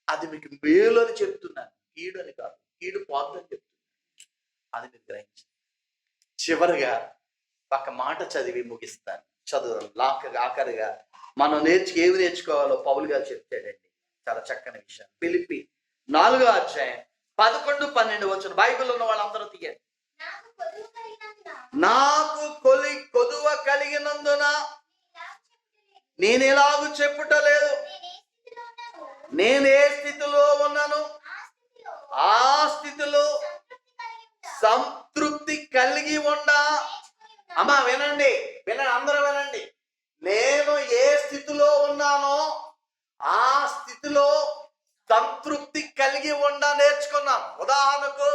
అది మీకు మేలు అని చెప్తున్నాను, కీడు అని కాదు. కీడు పోద్దని చెప్తున్నాను, అది మీరు గ్రహించండి. చివరిగా ఒక మాట చదివి ముగిస్తాను. చదువు ఆఖరిగా మనం ఏమి నేర్చుకోవాలో పౌలు గారు చెప్తాడండి. చాలా చక్కని విషయం. ఫిలిప్పీ 4వ అధ్యాయం 11-12 వచ్చిన బైబిల్లో ఉన్న వాళ్ళందరూ తీయండి. నాకు కొదువ కలిగినందున నేను ఎలాగూ చెప్పుటలేదు. నేను ఏ స్థితిలో ఉన్నాను ఆ స్థితిలో సంతృప్తి కలిగి ఉండా. అమ్మా వినండి, అందరూ వినండి. నేను ఏ స్థితిలో ఉన్నానో ఆ స్థితిలో సంతృప్తి కలిగి ఉండా నేర్చుకున్నాను. ఉదాహరణకు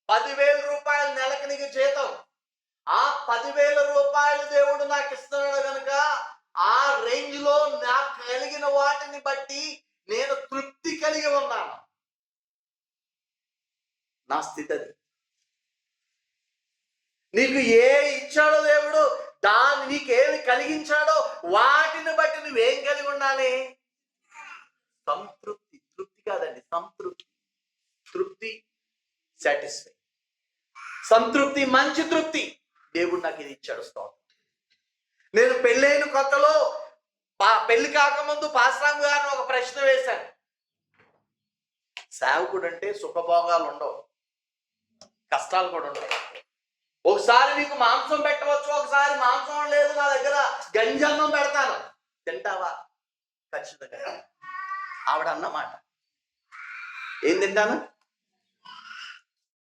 10,000 రూపాయలు నెలకు నీకు జీతం. ఆ 10,000 రూపాయలు దేవుడు నాకు ఇస్తున్నాడు కనుక ఆ రేంజ్ లో నాకు కలిగిన వాటిని బట్టి నేను తృప్తి కలిగి ఉన్నాను. నా స్థితి అది. నీకు ఏ ఇచ్చాడో దేవుడు, దాన్ని నీకేమి కలిగించాడో వాటిని బట్టి నువ్వేం కలిగి ఉండాలి? సంతృప్తి. తృప్తి కాదండి, సంతృప్తి. తృప్తి, సాటిస్ఫై. సంతృప్తి, మంచి తృప్తి. దేవుడు నాకు ఇది ఇచ్చాడు. స్తోత్రం. నేను పెళ్ళైన కొత్తలో పెళ్లి కాకముందు పాస్రాంగ్ గారిని ఒక ప్రశ్న వేశాను. సేవకుడు అంటే సుఖభోగాలు ఉండవు, కష్టాలు కూడా ఉండవు. ఒకసారి నీకు మాంసం పెట్టవచ్చు, ఒకసారి మాంసం లేదు నా దగ్గర, గంజన్నం పెడతాను, తింటావా? ఖచ్చితంగా. ఆవిడ అన్నమాట. ఏం తింటాను?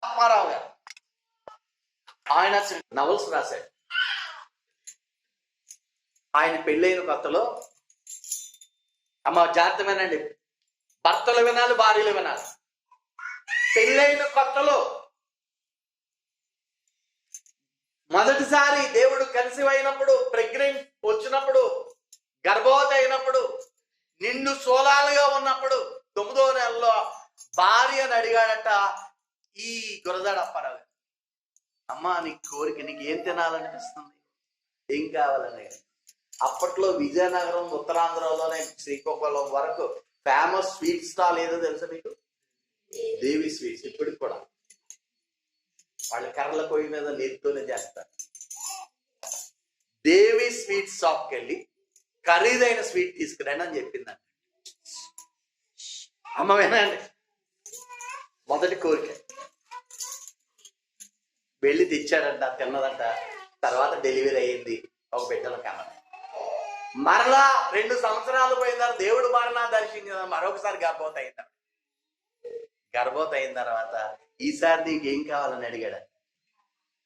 అప్పారావు గారు ఆయన నవల్స్ రాశాడు. ఆయన పెళ్ళైన కొత్తలో, అమ్మ జాగ్రత్త వినండి, భర్తలు వినాలి, భార్యలు వినాలి. పెళ్ళైన కొత్తలో మొదటిసారి దేవుడు కన్సీవ్ అయినప్పుడు, ప్రెగ్నెంట్ వచ్చినప్పుడు, గర్భవతి అయినప్పుడు, నిండు సోలాలుగా ఉన్నప్పుడు 9వ నెలలో భార్యను అడిగాడట ఈ గురజాడ అప్పారావు. అమ్మా నీ కోరిక, నీకు ఏం తినాలనిపిస్తుంది, ఏం కావాలని. అప్పట్లో విజయనగరం, ఉత్తరాంధ్రలోనే శ్రీకాకుళం వరకు ఫేమస్ స్వీట్ స్టాల్ ఏదో తెలుసా మీకు? దేవి స్వీట్స్. ఇప్పటికి కూడా వాళ్ళ కర్రల పొయ్యి మీద నీటితోనే చేస్తారు. దేవి స్వీట్ షాప్కి వెళ్ళి ఖరీదైన స్వీట్ తీసుకురండి అని చెప్పిందంట. అమ్మ వినండి, మొదటి కోరిక వెళ్ళి తెచ్చాడంట, తిన్నదంట. తర్వాత డెలివరీ అయ్యింది, ఒక బిడ్డల కన్నా. మరలా 2 సంవత్సరాలు పోయిన దేవుడు మరలా దర్శించిన మరొకసారి గర్భవతి అయిందా. గర్భవతి అయిన తర్వాత ఈసారి నీకు ఏం కావాలని అడిగాడు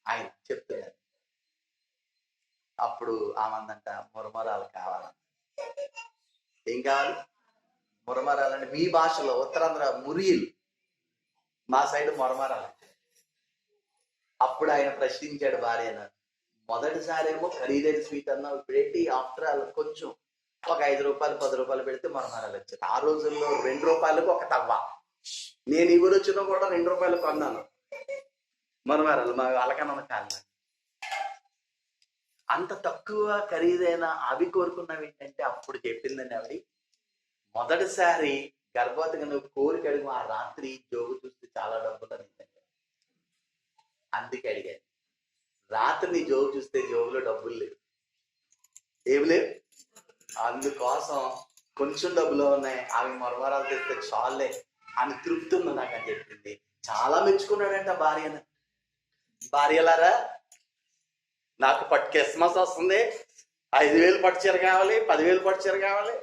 ఆయన. చెప్తున్నాడు. అప్పుడు ఆమందంట మురమరాలు కావాలంట. ఏం కావాలి? మురమరాలంటే మీ భాషలో ఉత్తరాంధ్ర మురియలు, మా సైడ్ మురమరాలు. అప్పుడు ఆయన ప్రశ్నించాడు భార్యను. మొదటిసారి ఏమో ఖరీదైన స్వీట్ అన్నావు, ఇప్పుడేంటి ఆఫ్టర్ ఆల్ కొంచెం ఒక 5 రూపాయలు 10 రూపాయలు పెడితే మురమరాలు వచ్చేది. ఆ రోజుల్లో 2 రూపాయలకు ఒక తవ్వ. నేను ఈ ఊరు వచ్చినా కూడా 2 రూపాయలు కొన్నాను మురమరాలు, మా వాళ్ళకన్నా కాదు. అంత తక్కువ ఖరీదైన అవి కోరుకున్నవి ఏంటంటే అప్పుడు చెప్పిందండి ఆవిడ, మొదటిసారి గర్భవతిగా నువ్వు కోరిక అడుగు, ఆ రాత్రి జోగు చూస్తే చాలా డబ్బులు అనిందండి. అందుకే అడిగాను. రాత్రి నీ జోగు చూస్తే జోగులో డబ్బులు లేవు, ఏమి లేవు. అందుకోసం కొంచెం డబ్బులు ఉన్నాయి, అవి మరమరాలు తెస్తే చాలే అని తృప్తి ఉంది నాకు అని చెప్పింది. చాలా మెచ్చుకున్నాడంట భార్యను. భార్యలారా, నాకు క్రిస్మస్ వస్తుంది, 5,000 పట్టు చీర కావాలి, 10,000 పట్టు చీర కావాలి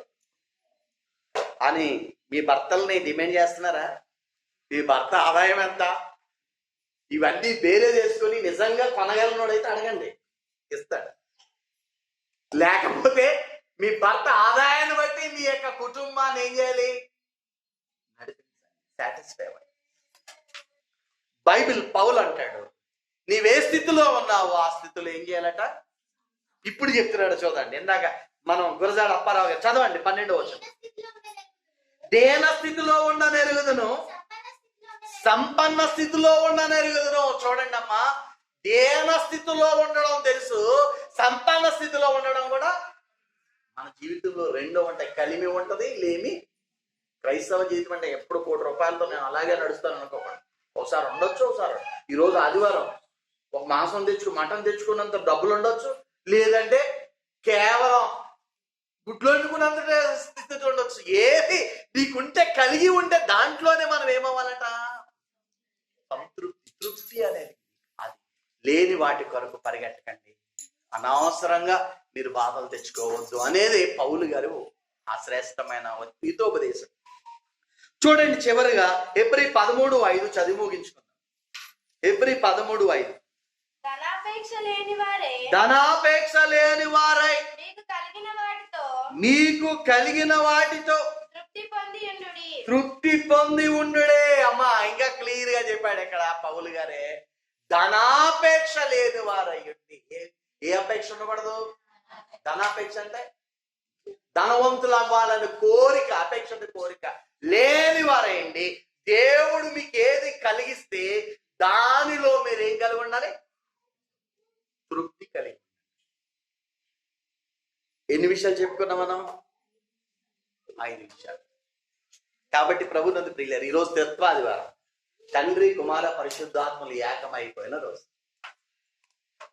అని మీ భర్తల్ని డిమాండ్ చేస్తున్నారా? మీ భర్త ఆదాయం ఎంత? ఇవన్నీ వేరే చేసుకొని నిజంగా కొనగలనోడైతే అడగండి, ఇస్తాడు. లేకపోతే మీ భర్త ఆదాయాన్ని బట్టి మీ యొక్క కుటుంబాన్ని ఏం చేయాలి? సాటిస్ఫై అవ్వాలి. బైబిల్ పౌలు అంటాడు, నీవే స్థితిలో ఉన్నావు ఆ స్థితిలో ఏం చేయాలట? ఇప్పుడు చెప్తున్నాడు చూడండి. ఇందాక మనం గురజాడ అప్పారావు గారు చదవండి 12వ వచనం. దేన స్థితిలో ఉండనెరుగుదును, సంపన్న స్థితిలో ఉండనెరుగుదును. చూడండి అమ్మా, దేన స్థితిలో ఉండడం తెలుసు, సంపన్న స్థితిలో ఉండడం కూడా. మన జీవితంలో 2 ఉంటాయి, కలిమి ఉంటది, లేమి. క్రైస్తవ జీవితం అంటే ఎప్పుడు 1 కోటి రూపాయలతో నేను అలాగే నడుస్తాను అనుకోకండి. ఒకసారి ఉండొచ్చు, ఒకసారి ఈరోజు ఆదివారం ఒక మాంసం మటన్ తెచ్చుకున్నంత డబ్బులు ఉండొచ్చు, లేదంటే కేవలం గుడ్లు వండుకున్నంత స్థితి ఉండొచ్చు. ఏది నీకుంటే కలిగి ఉంటే దాంట్లోనే మనం ఏమవ్వాలట? సంతృప్తి, తృప్తి అనేది. అది లేని వాటి కొరకు పరిగెట్టకండి, అనవసరంగా మీరు బాధలు తెచ్చుకోవద్దు అనేది పౌలు గారు ఆ శ్రేష్టమైన హితోపదేశం. చూడండి చివరిగా హెబ్రీ 13:5 చదివి ముగించుకుందాం. హెబ్రీ 13:5. ధనాపేక్ష లేని వారై మీకు కలిగిన వాటితో తృప్తి పొంది ఉండుడే. అమ్మా ఇంకా క్లియర్ గా చెప్పాడు ఇక్కడ పౌలు గారే. ధనాపేక్ష లేని వారయ్యుండి. ఏ అపేక్ష ఉండకూడదు? ధనాపేక్ష అంటే ధనవంతులు అవ్వాలని కోరిక, అపేక్ష అంటే కోరిక. లేని వారయ్యండి. దేవుడు మీకు ఏది కలిగిస్తే దానిలో మీరు ఏం కలిగి ఉండాలి? తృప్తి కలిగి. ఎన్ని విషయాలు చెప్పుకున్నాం మనం? 5 విషయాలు. కాబట్టి ప్రభు నందు ప్రియులారా, ఈరోజు త్రిత్వాదివారం, తండ్రి కుమార పరిశుద్ధాత్మలు ఏకమైపోయిన రోజు.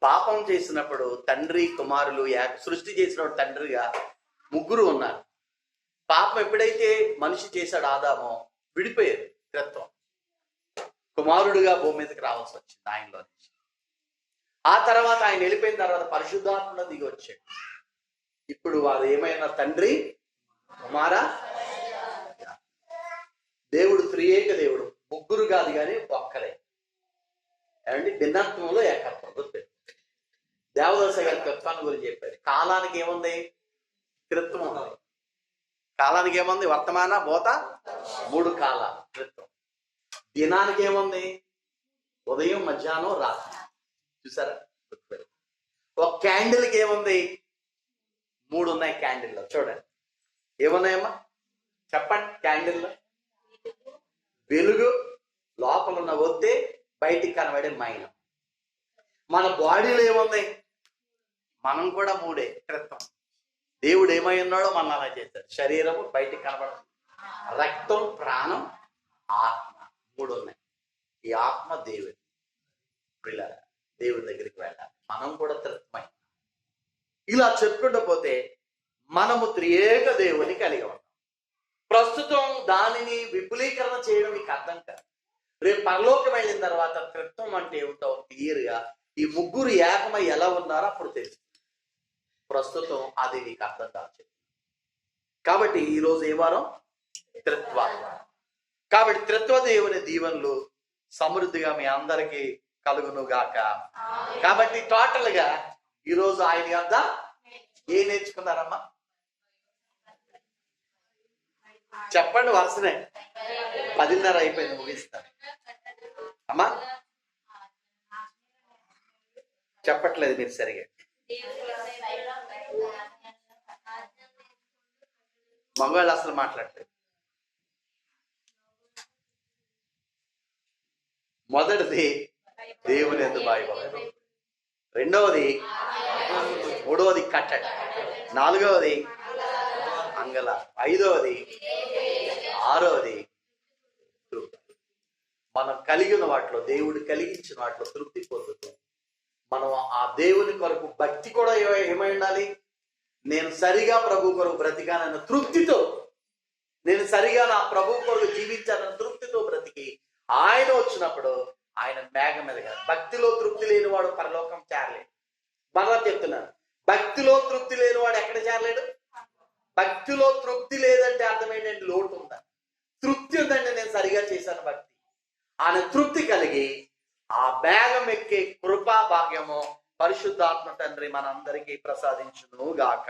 పాపం చేసినప్పుడు తండ్రి కుమారులు సృష్టి చేసినప్పుడు తండ్రిగా 3 ఉన్నారు. పాపం ఎప్పుడైతే మనిషి చేశాడు ఆదామో విడిపోయారు. త్రిత్వం కుమారుడుగా భూమి మీదకి రావాల్సి వచ్చింది ఆయనలో నుంచి. ఆ తర్వాత ఆయన వెళ్ళిపోయిన తర్వాత పరిశుద్ధాత్మలో దిగి వచ్చాడు. ఇప్పుడు వారు ఏమైనా తండ్రి కుమార. దేవుడు త్రియేక దేవుడు, 3 కాదు కానీ ఒక్కరే. ఏమండి? భిన్నత్వంలో ఏకత్వం. దేవదర్శ గారి త్రిత్వాన్ని గురించి చెప్పారు. కాలానికి ఏముంది? త్రిత్వం ఉంది. కాలానికి ఏముంది? వర్తమాన భూత 3 కాలాలు త్రిత్వం. దినానికి ఏముంది? ఉదయం, మధ్యాహ్నం, రాత్రి. చూసారా? ఒక క్యాండిల్కి ఏముంది? 3 ఉన్నాయి క్యాండిల్లో. చూడండి ఏమున్నాయమ్మా చెప్పండి. క్యాండిల్లో వెలుగు, లోపల ఉన్న ఒత్తి, బయటికి కనబడే మైనం. మన బాడీలో ఏముంది? మనం కూడా మూడే, త్రిత్వం. దేవుడు ఏమై ఉన్నాడో మనం అలా చేశాడు. శరీరము బయటికి కనబడదు, రక్తం, ప్రాణం, ఆత్మ, మూడు ఉన్నాయి. ఈ ఆత్మ దేవుడి పిల్లల, దేవుడి దగ్గరికి వెళ్ళాలి. మనం కూడా త్రిత్వమై ఇలా చెప్పుకుంటూ పోతే మనము త్రియేక దేవుని కలిగి ఉన్నాం. ప్రస్తుతం దానిని విపులీకరణ చేయడం మీకు అర్థం కాదు. రేపు పరలోకం వెళ్ళిన తర్వాత త్రిత్వం అంటే ఏమిటో క్లియర్గా ఈ ముగ్గురు ఏకమై ఎలా ఉన్నారో అప్పుడు తెలుస్తుంది. ప్రస్తుతం అది నీకు అర్థం కాదు. కాబట్టి ఈరోజు ఏ వారం? త్రిత్వాది వారం. కాబట్టి త్రిత్వ దేవుని దీవెనలు సమృద్ధిగా మీ అందరికీ కలుగును గాక. కాబట్టి టోటల్ గా ఈరోజు ఆయన వద్ద ఏం నేర్చుకున్నారమ్మా? చెప్పండి వరుసనే. 10:30 అయిపోయింది, ముగిస్తాను. అమ్మా చెప్పట్లేదు మీరు సరిగా. మగవాళ్ళు అసలు మాట్లాడలేదు. మొదటిది దేవుని యందు భయభక్తులు, రెండవది, మూడవది కట్టడి, నాలుగవది అంగల, ఐదవది, ఆరవది తృప్తి. మనం కలిగిన వాటిలో, దేవుడు కలిగించిన వాటిలో తృప్తి పొందుతూ మనం ఆ దేవుని కొరకు భక్తి కూడా ఏమై ఉండాలి? నేను సరిగా ప్రభు కొరకు బ్రతికానన్న తృప్తితో, నేను సరిగా నా ప్రభు కొరకు జీవించానన్న తృప్తితో బ్రతికి ఆయన వచ్చినప్పుడు ఆయన మేఘం మీద కాదు. భక్తిలో తృప్తి లేనివాడు పరలోకం చేరలేడు. మరలా చెప్తున్నాను, భక్తిలో తృప్తి లేనివాడు ఎక్కడ చేరలేడు? భక్తిలో తృప్తి లేదంటే అర్థం ఏంటంటే లోటు ఉందా? తృప్తి ఉందంటే నేను సరిగా చేశాను భక్తి. ఆయన తృప్తి కలిగి ఆ మేఘం ఎక్కే కృపా భాగ్యము పరిశుద్ధాత్మ తండ్రి మనందరికీ ప్రసాదించును గాక.